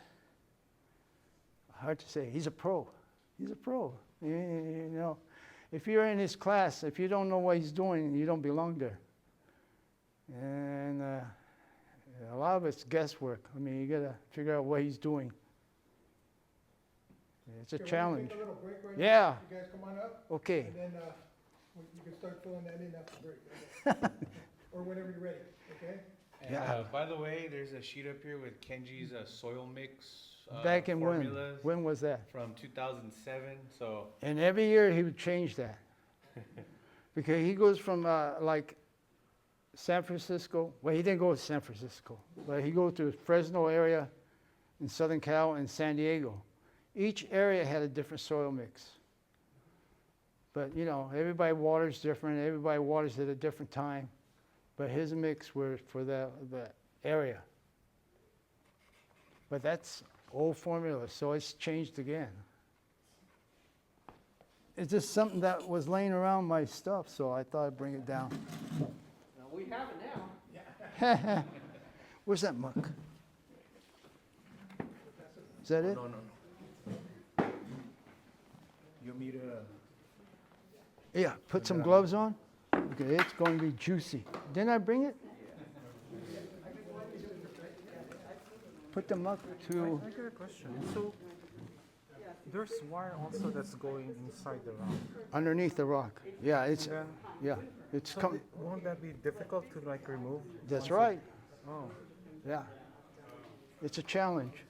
hard to say. He's a pro. He's a pro. You know, if you're in his class, if you don't know what he's doing, you don't belong there. And a lot of it's guesswork. I mean, you got to figure out what he's doing. It's a Okay, we're gonna challenge. take a little break right Yeah. now. You guys come on up, Okay. and then you can start filling that in after break. Or whenever you're ready, okay? And, Yeah. by the way, there's a sheet up here with Kenji's soil mix Back in formulas when was that? from 2007. So And every year he would change that. Because he goes from like San Francisco. Well, he didn't go to San Francisco, but he goes to Fresno area in Southern Cal and San Diego. Each area had a different soil mix. But, you know, everybody waters different. Everybody waters at a different time. But his mix were for the area. But that's old formula, so it's changed again. It's just something that was laying around my stuff, so I thought I'd bring it down. We have it now. Where's that muck? Is that it? No. You want me to? Yeah, put some gloves on. Okay, it's going to be juicy. Didn't I bring it? Put the muck to, I got a question. So there's wire also that's going inside the rock. underneath the rock. Yeah, it's, And then, yeah, it's so come, won't that be difficult to like remove? that's once right, it- Oh, yeah. It's a challenge.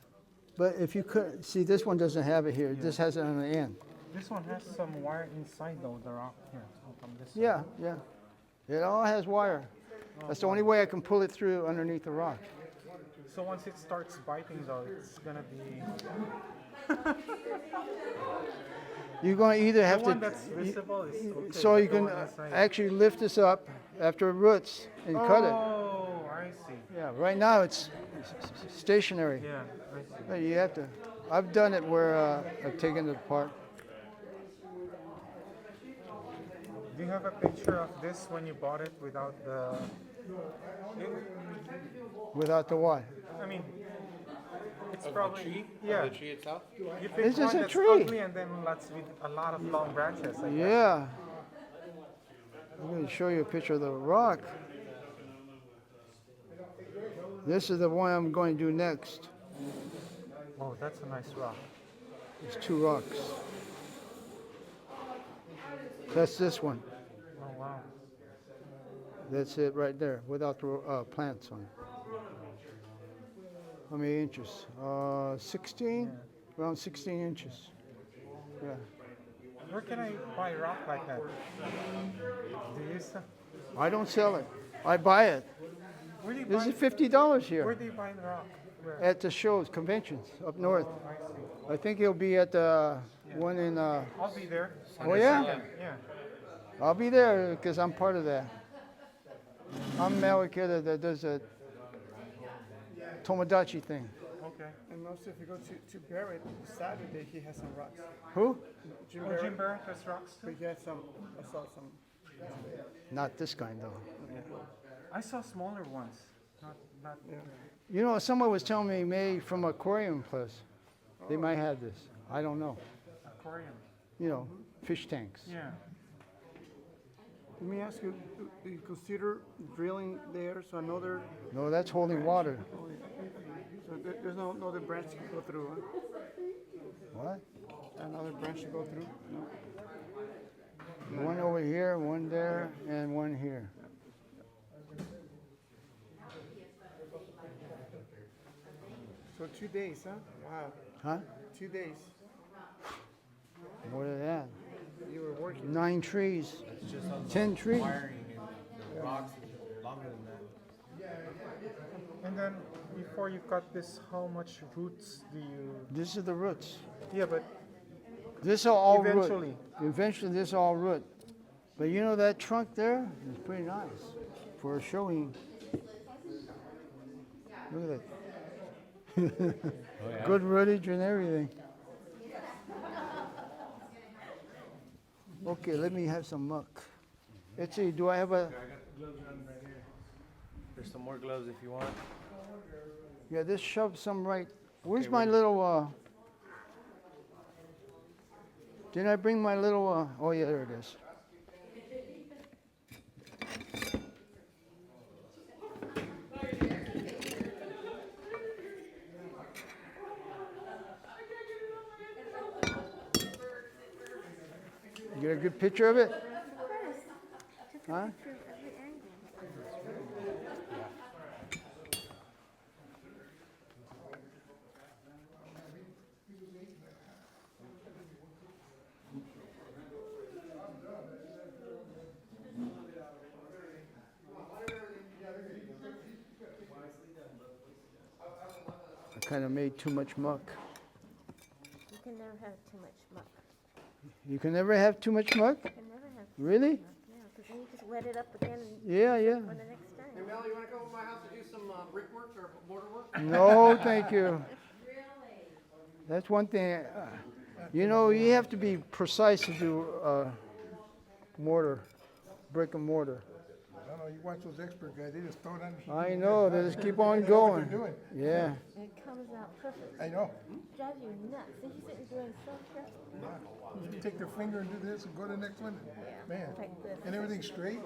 But if you could, see, this one doesn't have it here. This has it on the end. this one has some wire inside though, the rock here. From this side. Yeah, yeah. It all has wire. That's the only way I can pull it through underneath the rock. So once it starts biting though, it's gonna be You're going to either the have one to, that's visible is okay. so but you the can one inside- actually lift this up after it roots and cut it. Oh, I see. Yeah, right now it's stationary. Yeah, I see. But you have to, I've done it where I've taken it apart. Do you have a picture of this when you bought it without the? Without the what? I mean, it's Of probably the tree? yeah. Of the tree itself? You pick This is one a that's tree. ugly and then lots with a lot of long branches. I guess. Yeah. I'm going to show you a picture of the rock. This is the one I'm going to do next. Oh, that's a nice rock. There's two rocks. That's this one. Oh wow. That's it right there, without the plants on it. How many inches? 16? Around 16 inches. Yeah. Where can I buy rock like that? Do you sell? I don't sell it. I buy it. Where do you This buy? is $50 Where here do you buy the rock? Where? at the shows, conventions up north. Oh, I see. I think it'll be at the one in, I'll be there. oh yeah? Yeah. I'll be there because I'm part of that. I'm Mel Ikeda that does a Tomodachi thing. Okay. And also if you go to Barrett, Saturday, he has some rocks. Who? Jim Oh, Barrett, Jim Barrett has rocks but too. he had some, I saw some. Not this kind though. I saw smaller ones. Not. You know, someone was telling me maybe from Aquarium Plus, they might have this. I don't know. Aquarium. You know, fish tanks. Yeah. Let me ask you, do you consider drilling there so another, No, that's holding water. so there's no other branch to go through, huh? What? Another branch to go through? No. One over here, one there, and one here. So 2 days, huh? Wow, Huh? 2 days. More than that. You were working. 9 trees. It's just on 10 trees. wiring and the rocks is longer than that. And then before you cut this, how much roots do you? This is the roots. Yeah, but This will all Eventually. root. Eventually, this all root. But you know that trunk there is pretty nice for showing. Look at that. Good rootage and everything. Okay, let me have some muck. Let's see, do I have a, There's some more gloves if you want. yeah, this shove some right. Where's Okay, my wait. little, didn't I bring my little, oh yeah, there it is. You get a good picture of it? Huh? From every angle. I kind of made too much muck. You can never have too much muck. You can never have too much muck? You can never have too Really? much muck. Yeah, because then you just wet it up again and Yeah, yeah. for the next time. Hey Mel, you wanna come to my house to do some brickwork or mortar work? No, thank you. That's one thing. You know, you have to be precise to do mortar, brick and mortar. know, you watch those expert guys, they just throw it on. I know, they just keep on They know what going. they're doing. Yeah. It comes out perfect. I know. Drives you nuts. If you sit doing so careful. You take their finger and do this and go to the next one. Man, Like this. and everything's straight.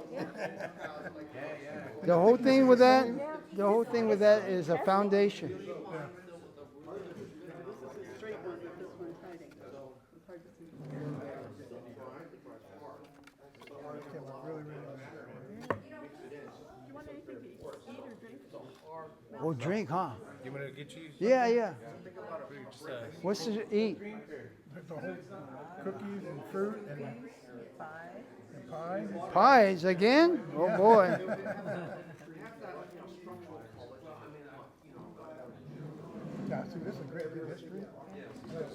The whole thing with that, is a foundation. Oh, drink, huh? You want to get you? Yeah, yeah. Just, What's to eat? The whole cookies and fruit and pie. Pies again? Oh boy. Yeah, see, this is great history.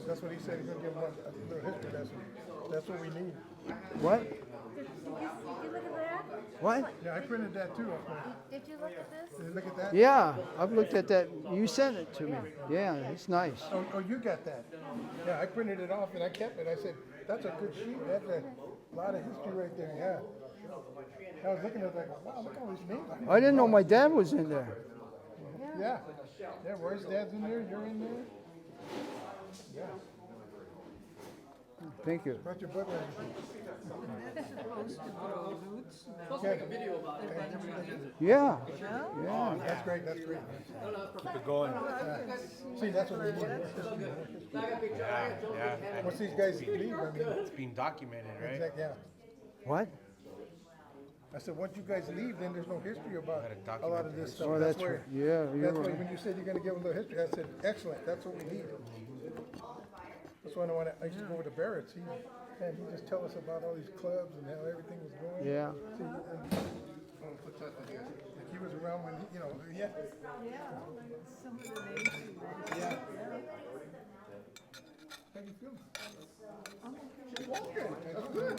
That's what he said. He's gonna give one a little history lesson. That's what we need. What? Did you look at that? What? Yeah, I printed that too. Did you look at this? Did you look at that? Yeah, I've looked at that. You sent it to me. Yeah, it's nice. Oh, you got that? Yeah, I printed it off and I kept it. I said, that's a good sheet. That's a lot of history right there. Yeah. I was looking at it like, wow, look at all these names. I didn't know my dad was in there. Yeah. Yeah, Roy's dad's in there. You're in there. Yeah. Thank you. Brought your butt ready. Yeah. Yeah. That's great. That's great. keep it going. See, that's what we need. Yeah. Once these guys leave, I mean, It's being documented, right? exactly, yeah. What? I said, once you guys leave, then there's no history about Gotta a lot of document this it. stuff. Oh, that's right. Yeah, you're That's why right. when you said you're gonna give them a little history, I said, excellent, that's what we need. That's why I used to go over to Barrett's, he just tell us about all these clubs and how everything was going. Yeah. See, like he was around when, yeah. Some of the names. Yeah. How you feeling? Okay, that's good.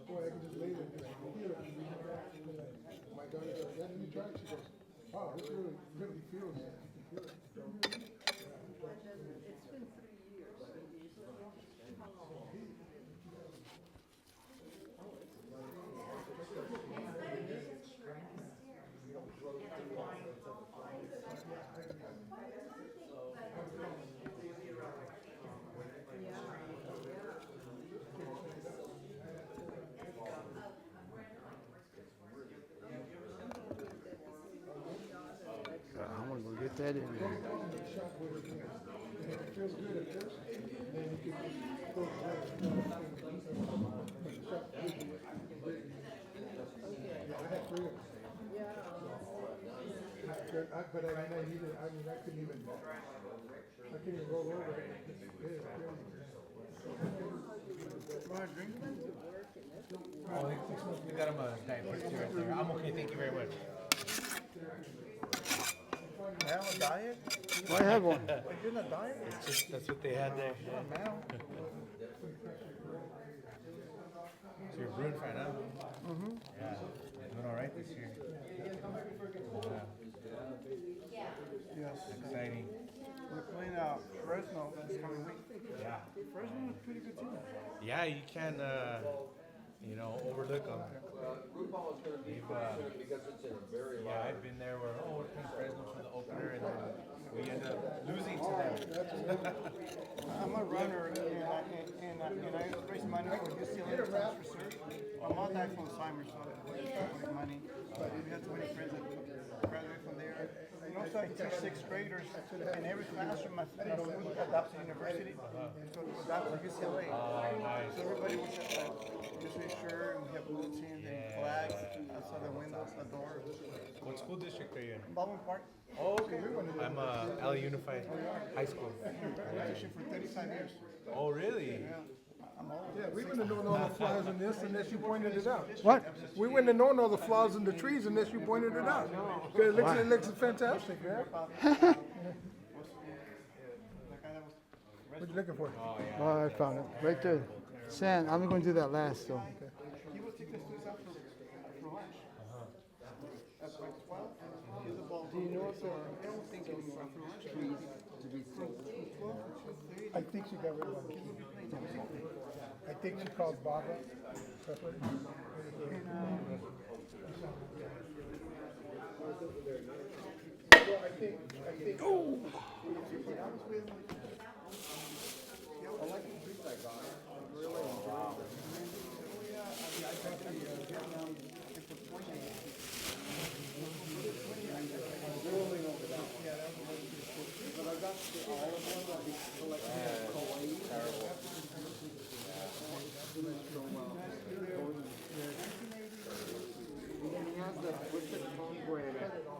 Boy, I can just lay there and just feel it. My daughter goes, "Dad, let me try it." She goes, "Wow, this really feels it." I'm gonna go get that in there. It feels good at first, and then you can just go to I had 3 of them. But I couldn't even roll over it. Oh, we got him a Diet Coke right there. I'm okay, thank you very much. Now a diet? I have one. You're in a diet? That's what they had there. Now? So you're brewing right now? Mm-hmm. Yeah, doing all right this year. Yes. Exciting. We're playing Fresno this coming week. Yeah. Fresno is a pretty good team. Yeah, you can't, overlook them. They've, yeah, I've been there where, we're playing Fresno for the opener, and then we end up losing to them. I'm a runner, and I raise money for UCLA transfer search. My mom died from Alzheimer's, so I raise money. But we have so many friends that graduate from there. And also I teach sixth graders, and every classroom my school adopts a university, so it adopts a UCLA. Nice. So everybody was usually shirt, and we have bulletins and flags outside the windows, the door. What school district are you in? Baldwin Park, Oh, okay. I'm LA Unified High School. I've been teaching for 35 years. Oh, really? I'm old. Yeah, we wouldn't have known all the flaws in this unless you pointed it out. What? We wouldn't have known all the flaws in the trees unless you pointed it out. 'Cause it looks fantastic, man. What you looking for? Oh, I found it, right there. Sand, I'm going to do that last, so. He was taking students out for lunch. At like 12, he's about. Do you know if they're thinking after lunch? I think she got rid of one. I think she called Barbara.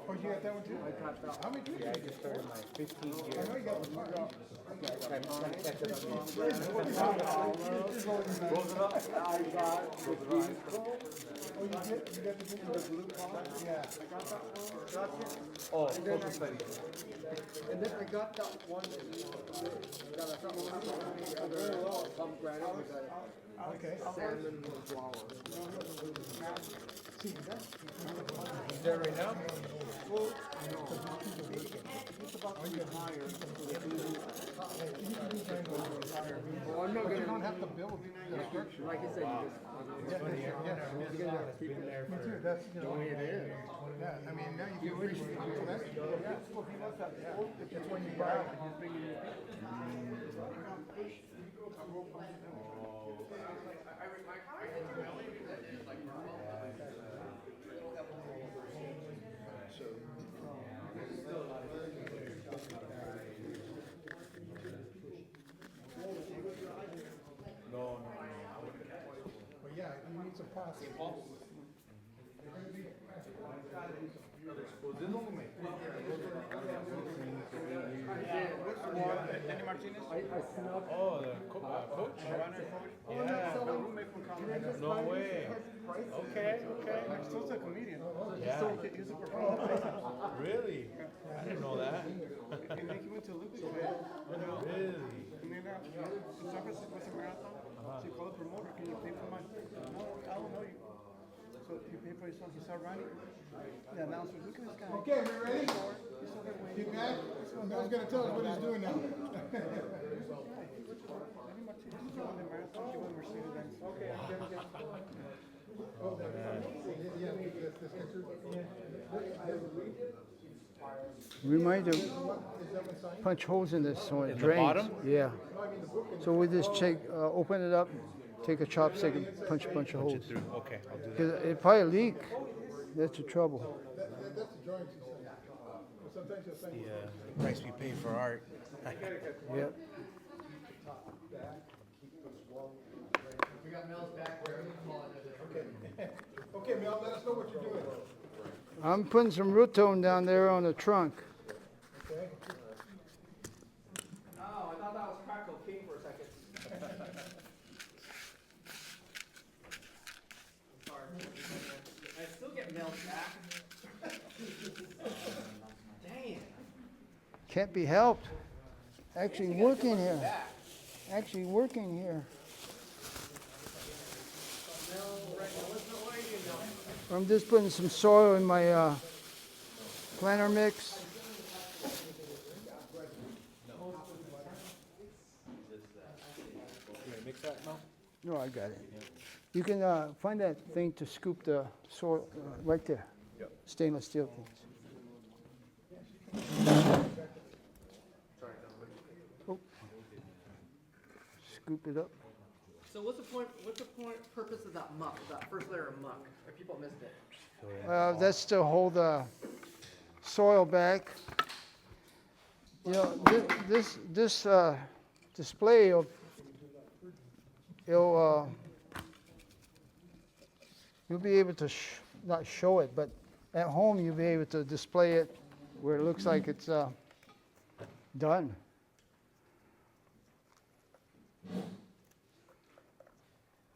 Oh, you got that one too? I got that. How many did you get? I just started my 15th year. I know you got one. Oh, you got the blue ball? Yeah. I got that one. Oh, social studies. And then I got that one that you got a some granite with a Okay. salmon flower. Is that right now? Well, I'm not But you gonna, don't have to build the structure. like I said, you just, Me too, that's, you know. it is. Yeah, I mean, now you can reach the that's, it's when you buy it. But yeah, you need some pasta. Danny Martinez? Oh, the coach? Yeah. No way. Okay, okay. He's also a comedian. Yeah. He's a performer. Really? I didn't know that. And then he went to Olympics. Really? And then San Francisco was a marathon. So he called the promoter, can you pay for mine? No, I don't know you. So you pay for yourself, you start running. The announcer, look at this guy. Okay, we ready? He's overweight. Get back. Mel's gonna tell us what he's doing now. Danny Martinez is running the marathon, he won Mercedes-Benz. Okay, We might have punch holes in this so it In the drains. bottom? Yeah. So we just take, open it up, take a chopstick and punch a bunch of Punch holes. it through. Okay, I'll do that. Because it probably leak. That's the trouble. That's the drawing she said. Sometimes you'll think. The price we pay for art. Yep. We got Mel's back wherever you call it. Okay, Mel, let us know what you're doing. I'm putting some root tone down there on the trunk. Okay? Oh, I thought that was crack cocaine for a second. Sorry. I still get Mel's back. Dang it. Can't be helped. Actually working here. Actually working here. I'm just putting some soil in my planter mix. Mix that now? No, I got it. You can find that thing to scoop the soil right there. Yep. Stainless steel things. Oh. Scoop it up. So what's the point, purpose of that muck, that first layer of muck? If people missed it. That's to hold soil back. You know, this display of you'll be able to not show it, but at home you'll be able to display it where it looks like it's done.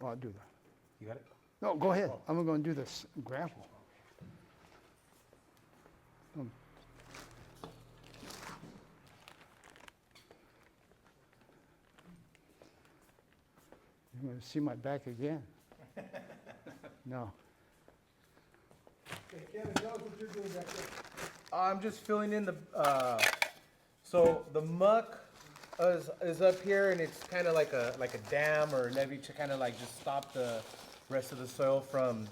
Oh, I'll do that. You got it? No, go ahead. I'm going to do this gravel. You're going to see my back again. No. Okay, Kevin, tell us what you're doing back there. I'm just filling in the, so the muck is up here, and it's kind of like a dam or levee to kind of like just stop the rest of the soil from,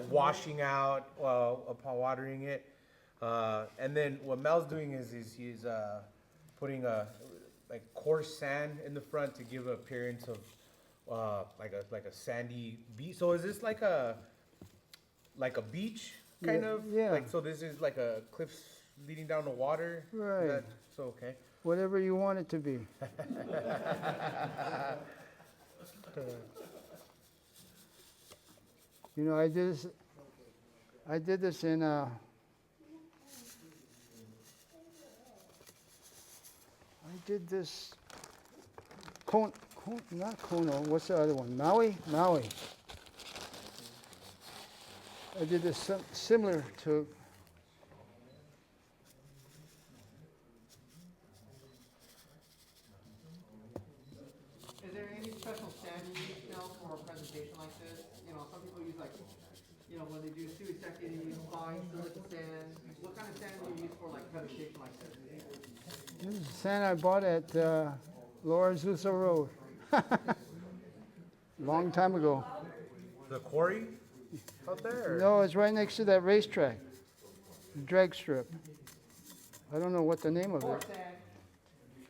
washing out upon watering it. And then what Mel's doing is he's putting a like coarse sand in the front to give an appearance of like a sandy beach. So is this like a beach kind of? Yeah. Like, so this is like a cliffs leading down to water? Right. So okay. Whatever you want it to be. You know, I did this in not Kono, what's the other one? Maui? Maui. I did this similar to, Is there any special sand you use now for a presentation like this? You know, some people use like, you know, when they do suiseki, they use fine silica sand. What kind of sand do you use for like presentation like this? this is sand I bought at Laura Zusa Road. Long time ago. The quarry out there? No, it's right next to that racetrack, drag strip. I don't know what the name of Coarse it. sand.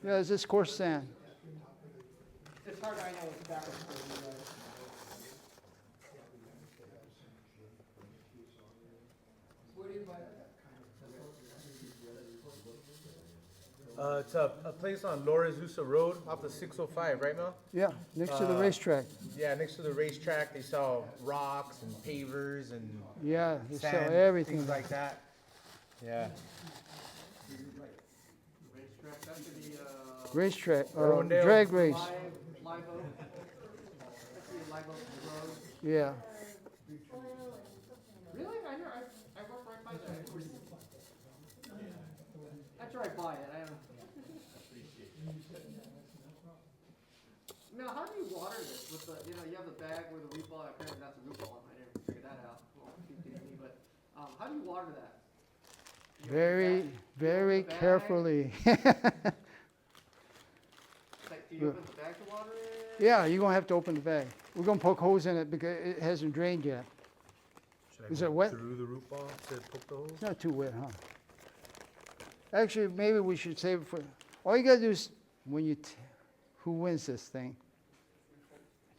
Yeah, it's just coarse sand. It's hard, I know, it's backwards for you guys. It's a place on Laura Zusa Road off the 605, right, Mel? Yeah, next to the racetrack. Yeah, next to the racetrack, they sell rocks and pavers and Yeah, they sell sand, everything. things like that. Yeah. Racetrack, that should be, Racetrack, Rondale. drag race. live oak. That should be live oak road. Yeah. Really? I work right by that. That's right by it, I don't. Now, how do you water this with the, you know, you have the bag where the root ball, apparently that's a root ball, I didn't figure that out. Well, keep teasing me, but, how do you water that? Very, very bag? carefully. Like, do you open the bag to water it? Yeah, you're going to have to open the bag. We're going to poke holes in it because it hasn't drained yet. Should I Is go it wet? through the root ball to poke the holes? It's not too wet, huh? Actually, maybe we should save it for, all you got to do is, when you, who wins this thing?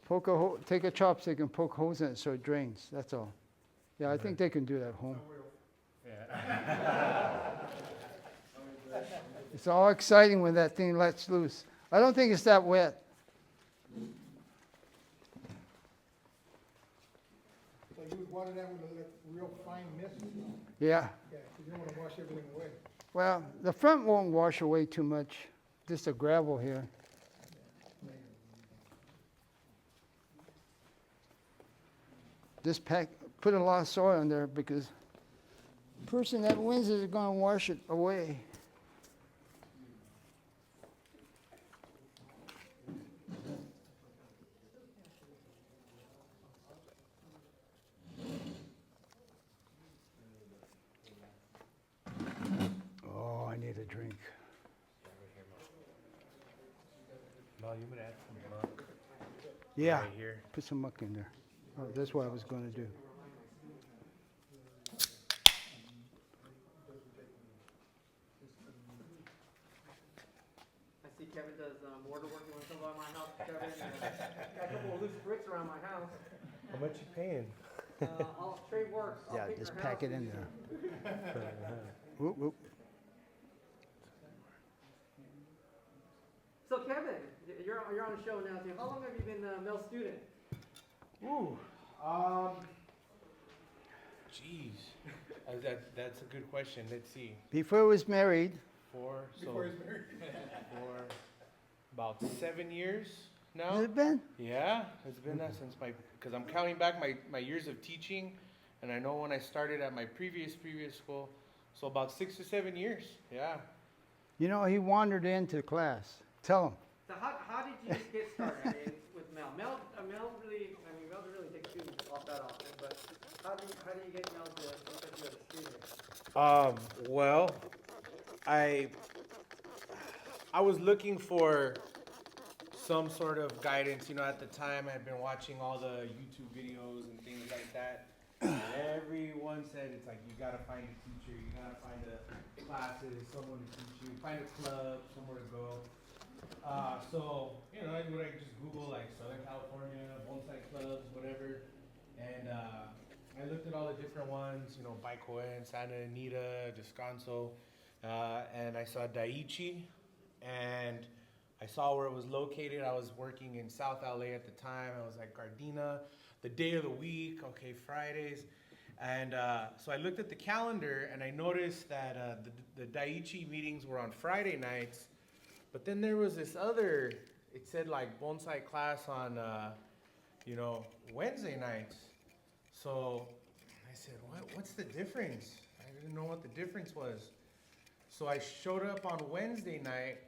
Poke a hole, take a chopstick and poke holes in it so it drains, that's all. Yeah, I think they can do that at home. It's all exciting when that thing lets loose. I don't think it's that wet. So you would water that with a real fine mist? Yeah. Yeah, 'cause you don't want to wash everything away. Well, the front won't wash away too much, just a gravel here. Just put a lot of soil in there because the person that wins is going to wash it away. Oh, I need a drink. No, you would add some muck. Yeah, Right here. put some muck in there. Oh, that's what I was going to do. I see Kevin does mortar work. You want to come by my house, Kevin? Got a couple of loose bricks around my house. How much you paying? trade works. I'll Yeah, pick just your pack house. it in there. Whoop, whoop. So Kevin, you're on the show now too. How long have you been a Mel student? Ooh, jeez, that's a good question. Let's see. Before he was married, For about 7 years now. has it been? Yeah, it's been that since because I'm counting back my years of teaching, and I know when I started at my previous school, so about 6 to 7 years. Yeah. You know, he wandered into class. Tell him. So how did you get started with Mel? Mel really, Mel doesn't really take students off that often, but how do you get Mel to accept you as a student? Well, I was looking for some sort of guidance. You know, at the time I had been watching all the YouTube videos and things like that. And everyone said it's like you gotta find a teacher, you gotta find a classes, someone to teach you, find a club, somewhere to go. So you know, I just Google like Southern California bonsai clubs, whatever, and I looked at all the different ones. You know, Baikoen, Santa Anita, Descanso, and I saw Daiichi, and I saw where it was located. I was working in South LA at the time. I was at Gardena, the day of the week, okay, Fridays. And so I looked at the calendar and I noticed that the Daiichi meetings were on Friday nights, but then there was this other, it said like bonsai class on, you know, Wednesday nights. So I said, what's the difference? I didn't know what the difference was. So I showed up on Wednesday night,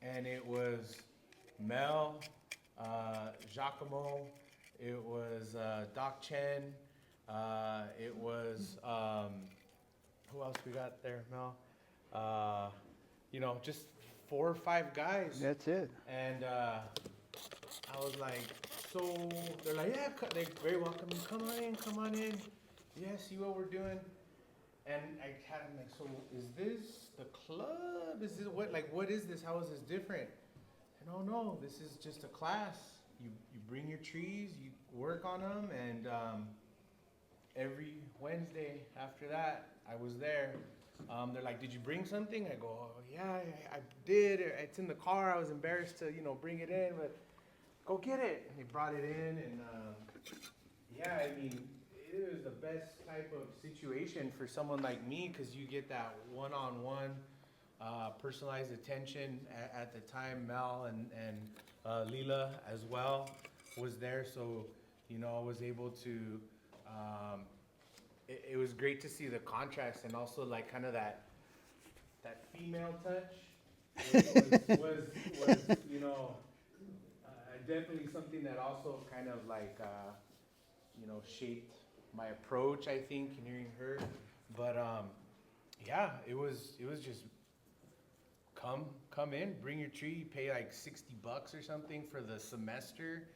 and it was Mel, Giacomo, it was Doc Chen, it was, who else we got there, Mel? You know, just 4 or 5 guys. That's it. And I was like, so they're like, yeah, they're very welcoming. Come on in. Yeah, see what we're doing. And I had him like, so is this the club? Is this what is this? How is this different? And oh no, this is just a class. You bring your trees, you work on them, and every Wednesday after that, I was there. They're like, did you bring something? I go, oh, yeah, I did. It's in the car. I was embarrassed to, bring it in, but go get it. And they brought it in, and yeah, I mean, it was the best type of situation for someone like me because you get that one-on-one personalized attention. At the time, Mel and Lila as well was there, so I was able to. It was great to see the contrast and also like kind of that female touch was definitely something that also kind of like shaped my approach, I think, in hearing her. But yeah, it was just come in, bring your tree, you pay like $60 or something for the semester,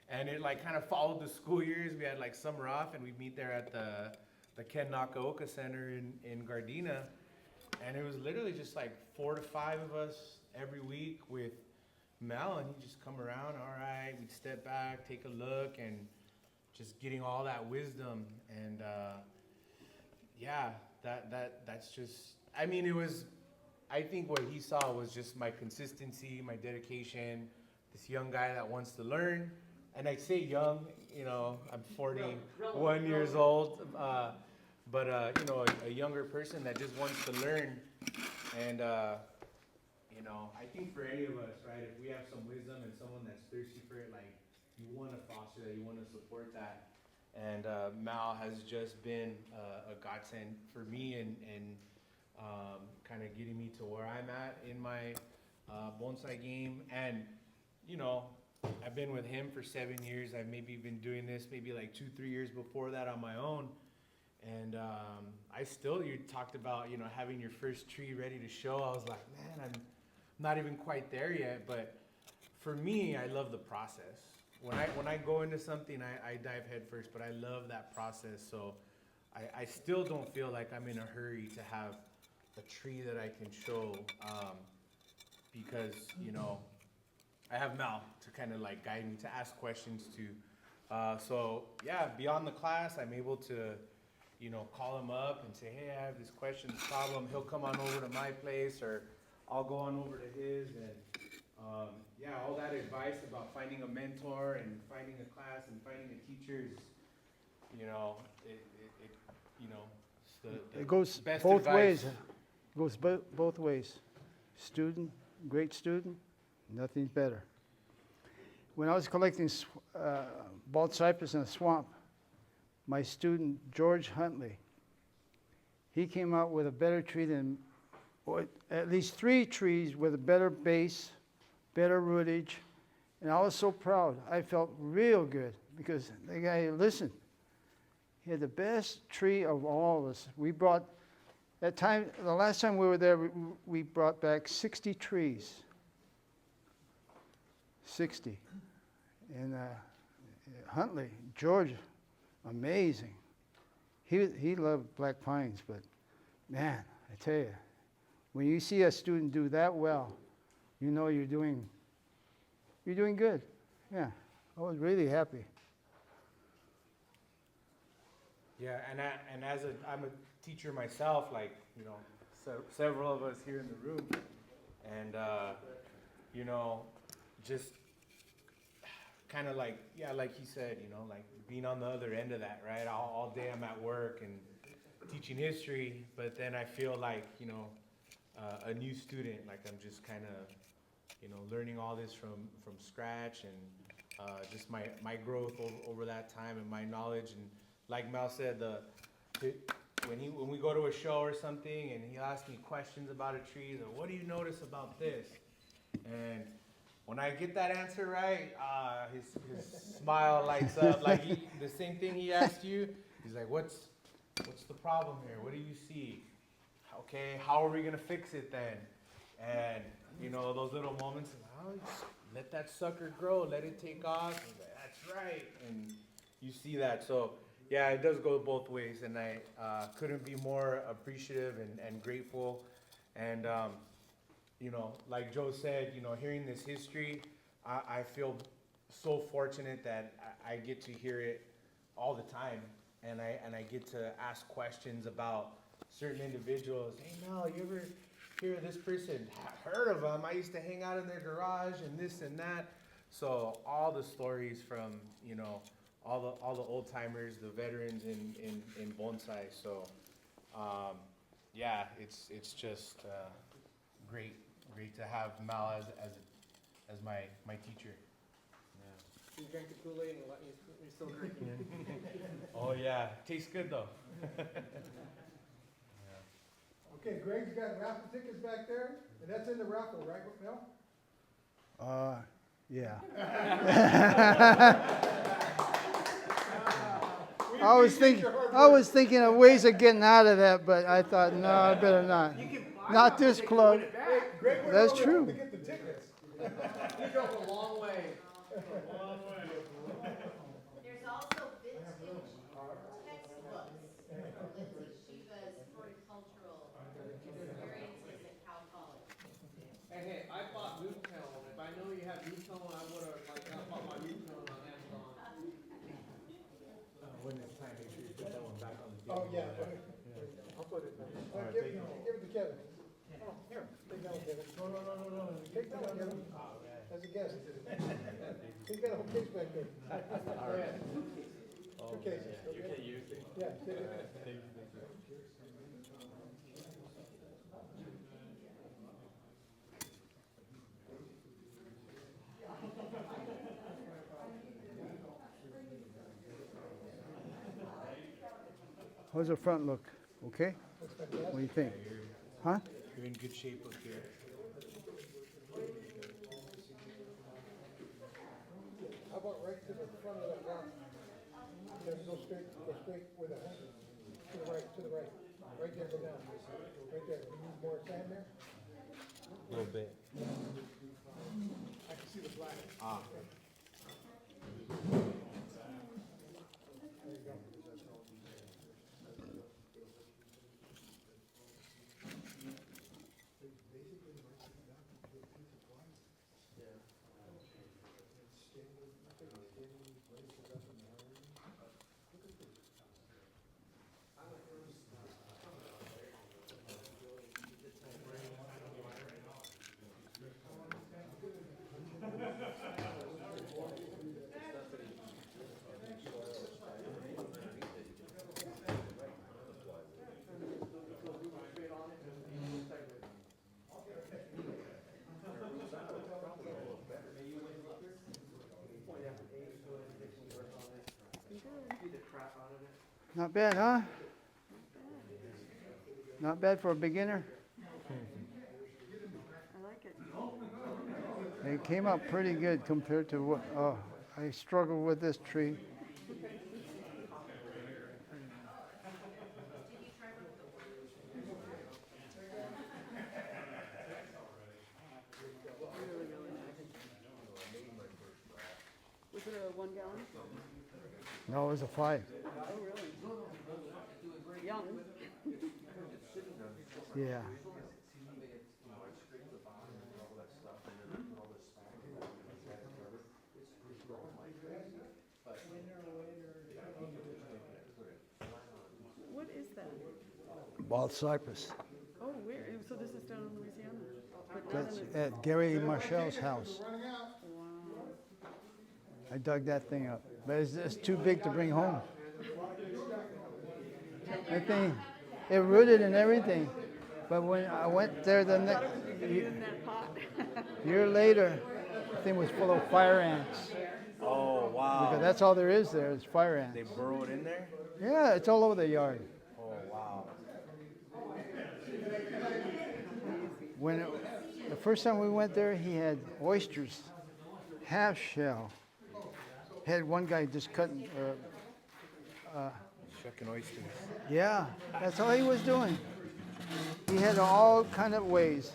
and it like kind of followed the school years. We had like summer off, and we'd meet there at the Ken Nakaoka Center in Gardena, and it was literally just like 4 to 5 of us every week with Mel, and he'd just come around. All right, we'd step back, take a look, and just getting all that wisdom. And yeah, that's just, I mean, it was, I think what he saw was just my consistency, my dedication, this young guy that wants to learn. And I say young, I'm 41 years old, but a younger person that just wants to learn. And I think for any of us, right, if we have some wisdom and someone that's thirsty for it, like, you want to foster that, you want to support that. And Mal has just been a godsend for me and kind of getting me to where I'm at in my bonsai game. And I've been with him for 7 years. I've maybe been doing this maybe like 2-3 years before that on my own. And you talked about having your first tree ready to show. I was like, man, I'm not even quite there yet. But for me, I love the process. When I go into something, I dive head first, but I love that process. So I still don't feel like I'm in a hurry to have a tree that I can show because, I have Mal to kind of like guide me, to ask questions, to So yeah, beyond the class, I'm able to, you know, call him up and say, hey, I have this question, this problem. He'll come on over to my place, or I'll go on over to his, and yeah, all that advice about finding a mentor and finding a class and finding a teacher is, you know, you know, it's the It goes best both advice. ways. It goes both ways. Student, great student, nothing's better. When I was collecting bald cypress in a swamp, my student, George Huntley, he came out with a better tree than, or at least 3 trees with a better base, better rootage, and I was so proud. I felt real good because the guy listened. He had the best tree of all of us. We brought, that time, the last time we were there, we brought back 60 trees. 60. And Huntley, George, amazing. He loved black pines, but man, I tell you, when you see a student do that well, you know you're doing good. Yeah, I was really happy. Yeah, and as I'm a teacher myself, like, you know, several of us here in the room, and you know, just kind of like, yeah, like he said, you know, like being on the other end of that, right? All day I'm at work and teaching history, but then I feel like, you know, a new student, like I'm just kind of, you know, learning all this from scratch, and just my growth over that time and my knowledge. And like Mel said, when we go to a show or something and he'll ask me questions about a tree, or what do you notice about this? And when I get that answer right, his smile lights up. Like the same thing he asked you, he's like, what's the problem here? What do you see? Okay, how are we gonna fix it then? And you know, those little moments, oh, just let that sucker grow, let it take off. He's like, that's right. And you see that. So yeah, it does go both ways, and I couldn't be more appreciative and grateful. And you know, like Joe said, you know, hearing this history, I feel so fortunate that I get to hear it all the time, and I get to ask questions about certain individuals. Hey, Mel, you ever hear of this person? Heard of them? I used to hang out in their garage and this and that. So all the stories from, you know, all the old timers, the veterans in bonsai. So yeah, it's just great to have Mal as my teacher. You drank the Kool-Aid and you're still drinking it. Oh yeah, tastes good though. Okay, Greg's got raffle tickets back there, and that's in the raffle, right, Mel? Yeah. I was thinking of ways of getting out of that, but I thought, no, I better not. Not this close. Greg went That's over true. to get the tickets. You drove a long way. There's also vintage textbooks for Lindsay Shiva's horticultural experiences at Cal College. Hey, I bought Newtone. If I know you have Newtone, I would have bought my Newtone on Amazon. When it's time, make sure you put that one back on the Oh, table. yeah. I'll put it there. Give it to Kevin. Oh, here, take that one, Kevin. No. Take that one, Kevin. As a guest. He's got a whole case back there. Two cases. You can use it. Yeah, take it. Thank you. How's the front look? Okay? What do you think? Huh? You're in good shape up here. How about right to the front of that rock? Just go straight with a hand. To the right. Right there, go down. Right there. You need more sand there? A little bit. I can see the black. Ah. There you go. Not bad, huh? Not bad for a beginner. I like it. It came out pretty good compared to what, oh, I struggled with this tree. Was it a 1 gallon? No, it was a 5. Oh, really? Young. Yeah. What is that? Bald cypress. Oh, where? So this is down in Louisiana? But not That's in the- at Gary Marshall's house. Wow. I dug that thing up, but it's too big to bring home. That thing, it rooted and everything. But when I went there the next In that pot. year later, the thing was full of fire ants. Oh, wow. Because that's all there is there is fire ants. They burrowed in there? Yeah, it's all over the yard. Oh, wow. When the first time we went there, he had oysters, half shell. Had one guy just cutting. Shucking oysters. Yeah, that's all he was doing. He had all kind of ways.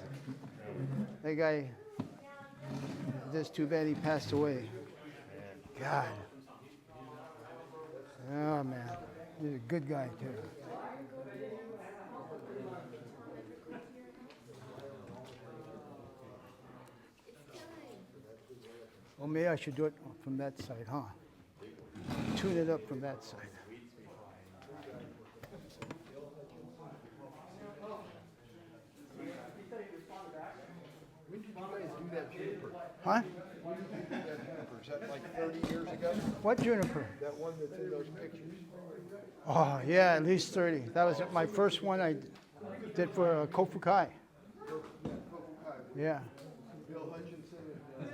That guy, just too bad he passed away. God. Oh man, he's a good guy too. Well, maybe I should do it from that side, huh? Tune it up from that side. When did you guys do that juniper? Huh? When did you do that juniper? Is that like 30 years ago? What juniper? That one that's in those pictures? Oh, yeah, at least 30. That was my first one I did for Kofukai. Yeah. Bill Hutchinson and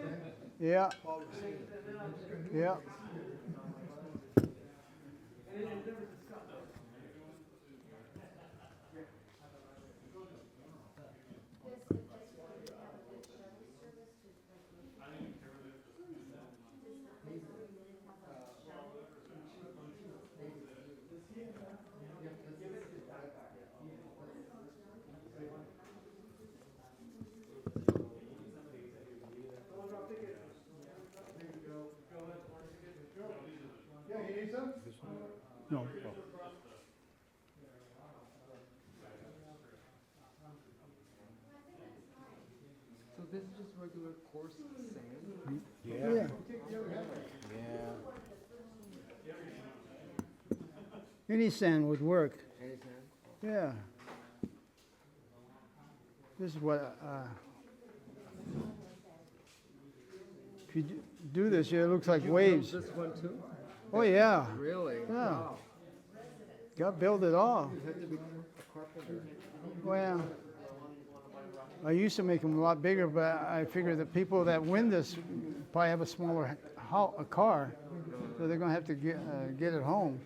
Yeah. Paul Racine. Yeah. No. So this is just regular coarse sand? Yeah. Any sand would work. Any sand? Yeah. This is what, if you do this, it looks like waves. This one too? Oh, yeah. Really? Yeah. Wow. Got to build it all. You have to be a carpenter. Well, I used to make them a lot bigger, but I figure the people that win this probably have a smaller a car, so they're going to have to get it home.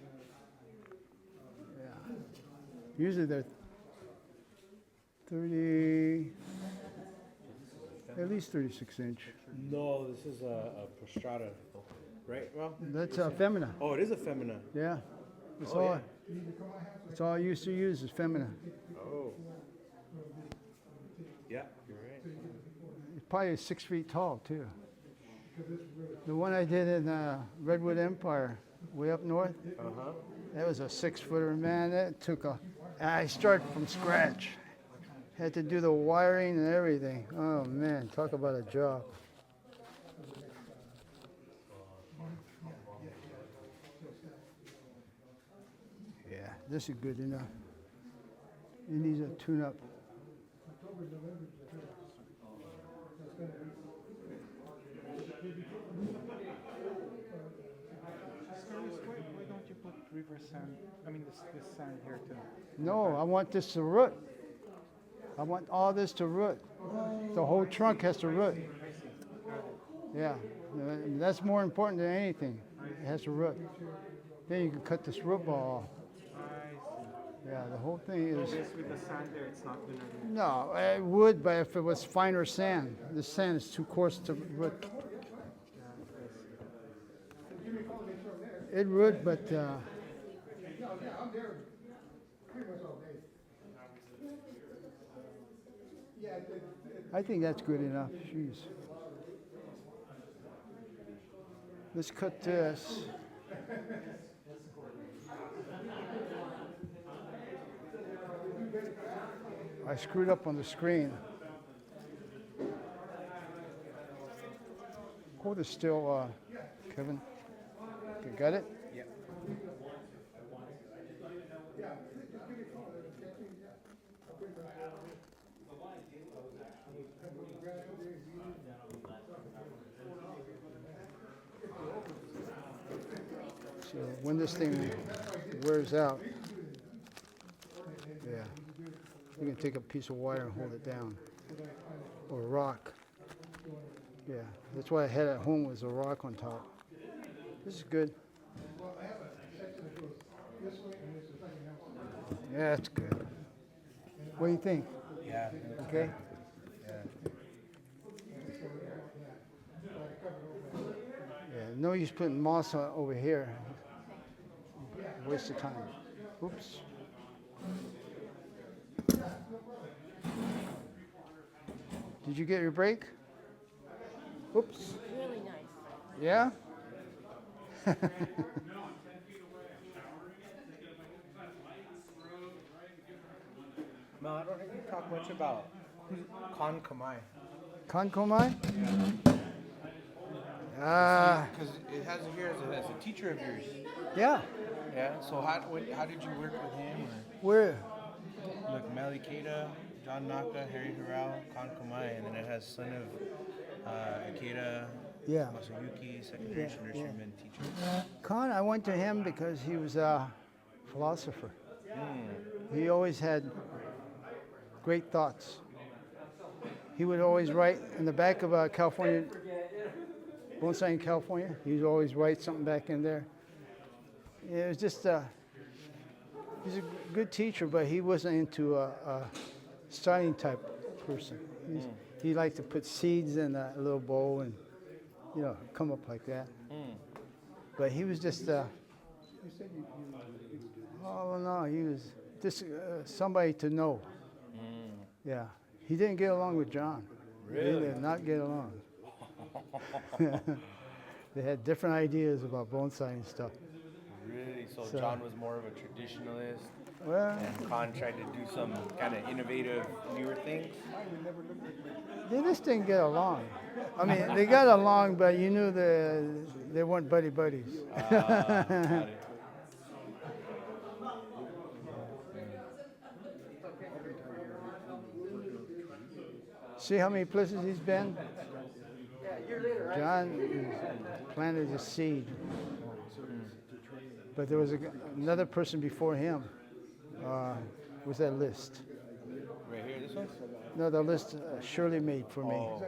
Yeah. Usually they're 30, at least 36 inch. No, this is a prostrata, right? Well, That's a Femina. oh, it is a femina. Yeah. That's Oh, all. yeah. That's all I used to use is Femina. Oh. Yeah, you're right. It's probably 6 feet tall too. The one I did in Redwood Empire, way up north, Uh-huh. that was a 6-footer, man. That took I started from scratch. Had to do the wiring and everything. Oh man, talk about a job. Yeah, this is good enough. It needs a tune-up. Why don't you put river sand, I mean this sand here too? No, I want this to root. I want all this to root. The whole trunk has to root. Yeah, that's more important than anything. It has to root. Then you can cut this root ball off. Yeah, the whole thing is. This with the sand there, it's not gonna be. No, it would, but if it was finer sand, the sand is too coarse to root. It would, but I think that's good enough. Jeez. Let's cut this. I screwed up on the screen. Hold it still, Kevin. You got it? Yep. So when this thing wears out, yeah, you can take a piece of wire and hold it down, or a rock. Yeah, that's why I had at home was a rock on top. This is good. Yeah, that's good. What do you think? Yeah. Okay? Yeah, no use putting moss over here. Waste of time. Oops. Did you get your break? Oops. Really nice. Yeah? Mel, I don't hear you talk much about Kon Kamai. Kankomai? Because it has it here as a teacher of yours. Yeah. Yeah. So how did you work with him? Where? Look, Mel Ikeda, John Naka, Harry Harao, Kon Kamai, and then it has son of Ikeda, Yeah. Masayuki, second generation nurseryman teacher. Khan, I went to him because he was a philosopher. He always had great thoughts. He would always write in the back of a California, Bonsai in California, he would always write something back in there. It was just, he's a good teacher, but he wasn't into a styling type person. He liked to put seeds in a little bowl and, you know, come up like that. But he was just, oh no, he was just somebody to know. Yeah, he didn't get along with John. Really? They did not get along. They had different ideas about bonsai and stuff. Really? So So- John was more of a traditionalist, Well, and Khan tried to do some kind of innovative, newer things. they just didn't get along. I mean, they got along, but you knew they weren't buddies. Got it. See how many places he's been? John planted a seed. But there was another person before him. Was that list? Right here, this one? No, the list Shirley made for me. Oh,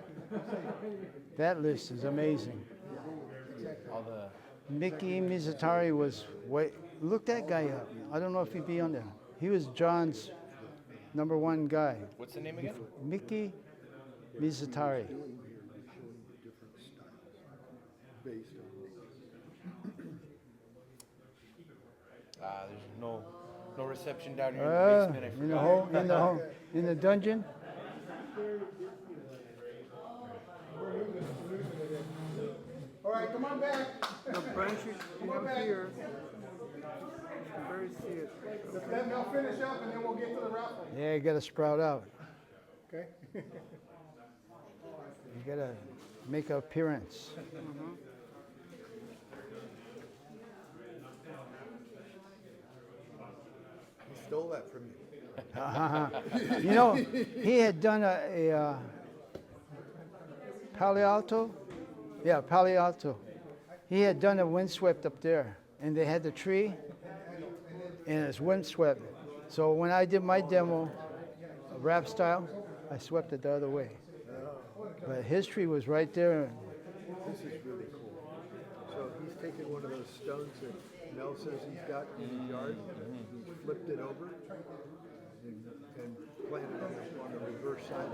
That list is amazing. all the. Mickey Mizutari was look that guy up. I don't know if he'd be on there. He was John's #1 guy. What's the name again? Mickey Mizutari. There's no reception down here in the basement. I In the forgot. hole, in the dungeon. All right, come on back. The branch you have here, you can barely see it. Let Mel finish up and then we'll get to the raffle. Yeah, you gotta sprout out. Okay? You gotta make an appearance. He stole that from you. You know, he had done a Palo Alto. Yeah, Palo Alto. He had done a windswept up there, and they had the tree, and it's windswept. So when I did my demo, wrap style, I swept it the other way. But his tree was right there. This is really cool. So he's taken one of those stones that Mel says he's got in his yard, he flipped it over and planted it on the reverse side.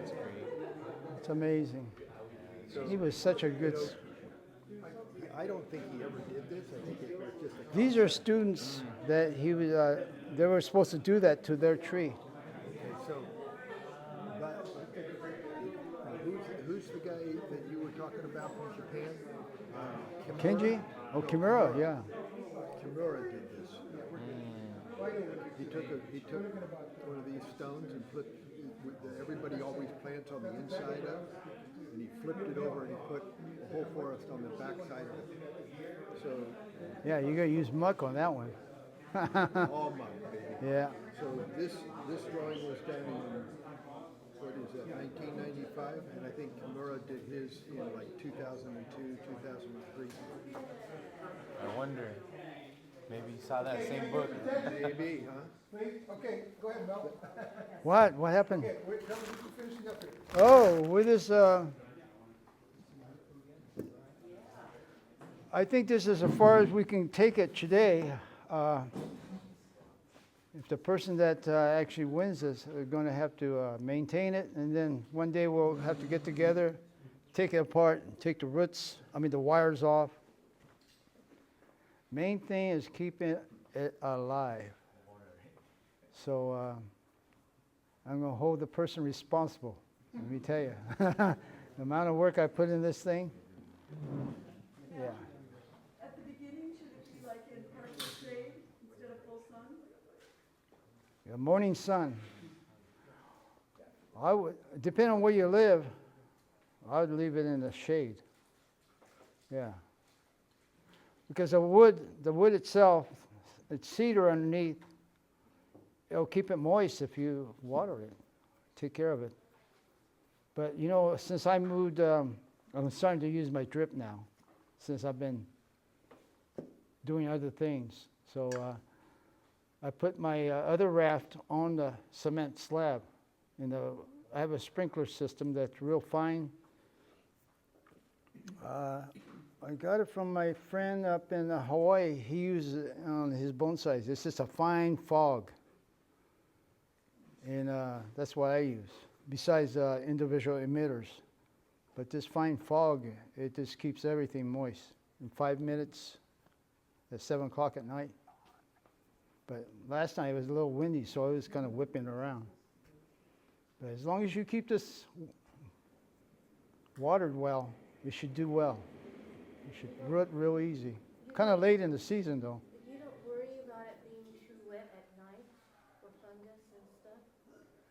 It's amazing. He was such a good. I don't think he ever did this. I think it was just a. These are students that he was. They were supposed to do that to their tree. Okay, so, but who's the guy that you were talking about from Japan? Kenji? Oh, Kimura, yeah. Kimura did this. He took one of these stones and flipped. Everybody always plants on the inside of, and he flipped it over and he put the whole forest on the back side of it. So. Yeah, you gotta use muck on that one. All muck, baby. Yeah. So this drawing was done in, what is that, 1995, and I think Kimura did his in like 2002, 2003. I wonder. Maybe you saw that same book. Maybe, huh? Wait, okay, go ahead, Mel. What? What happened? Okay, wait, tell me what you're finishing up here. Oh, with this, I think this is as far as we can take it today. If the person that actually wins this are going to have to maintain it, and then one day we'll have to get together, take it apart, take the roots, the wires off. Main thing is keeping it alive. So I'm going to hold the person responsible. Let me tell you, the amount of work I put in this thing. Yeah. At the beginning, should it be like in partial shade instead of full sun? The morning sun. I would, depending on where you live, I would leave it in the shade. Yeah. Because the wood itself, it's cedar underneath. It'll keep it moist if you water it, take care of it. But since I moved, I'm starting to use my drip now, since I've been doing other things. So I put my other raft on the cement slab. I have a sprinkler system that's real fine. I got it from my friend up in Hawaii. He uses it on his bonsais. It's just a fine fog. And that's what I use, besides individual emitters. But this fine fog, it just keeps everything moist. In 5 minutes, at 7 o'clock at night. But last night it was a little windy, so I was kind of whipping around. But as long as you keep this watered well, you should do well. You should root real easy. Kind of late in the season, though. You don't worry about it being too wet at night for fungus and stuff?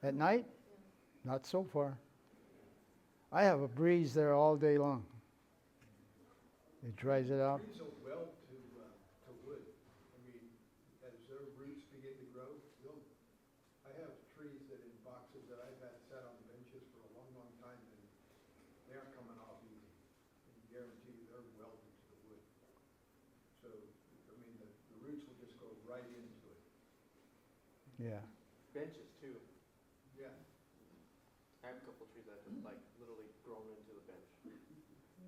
At night? Yeah. Not so far. I have a breeze there all day long. It dries it out. Trees will weld to wood. As their roots begin to grow, I have trees that in boxes that I've had set on benches for a long, long time, and they aren't coming off easy. I can guarantee you they're welded to the wood. So, the roots will just go right into it. Yeah. Benches too. Yeah. I have a couple trees that have literally grown into the bench.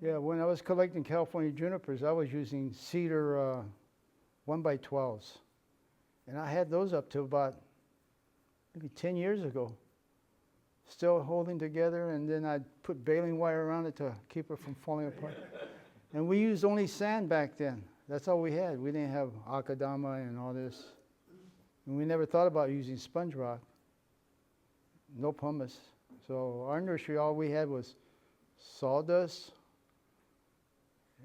Yeah, when I was collecting California junipers, I was using cedar 1x12s. And I had those up to about maybe 10 years ago. Still holding together, and then I'd put baling wire around it to keep it from falling apart. And we used only sand back then. That's all we had. We didn't have akadama and all this. And we never thought about using sponge rock. No pumice. So our nursery, all we had was sawdust.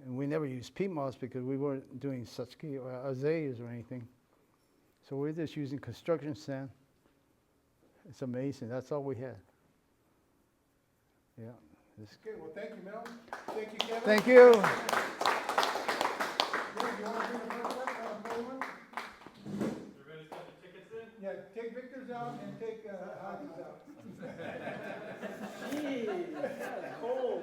And we never used peat moss because we weren't doing satsuki or azaleas or anything. So we're just using construction sand. It's amazing. That's all we had. Yeah. Okay, well, thank you, Mel. Thank you, Kevin. Thank you. Dave, you want to bring the first one? Everybody's got the tickets in? Yeah, take Victor's out and take Javi's out. Gee, that's cold.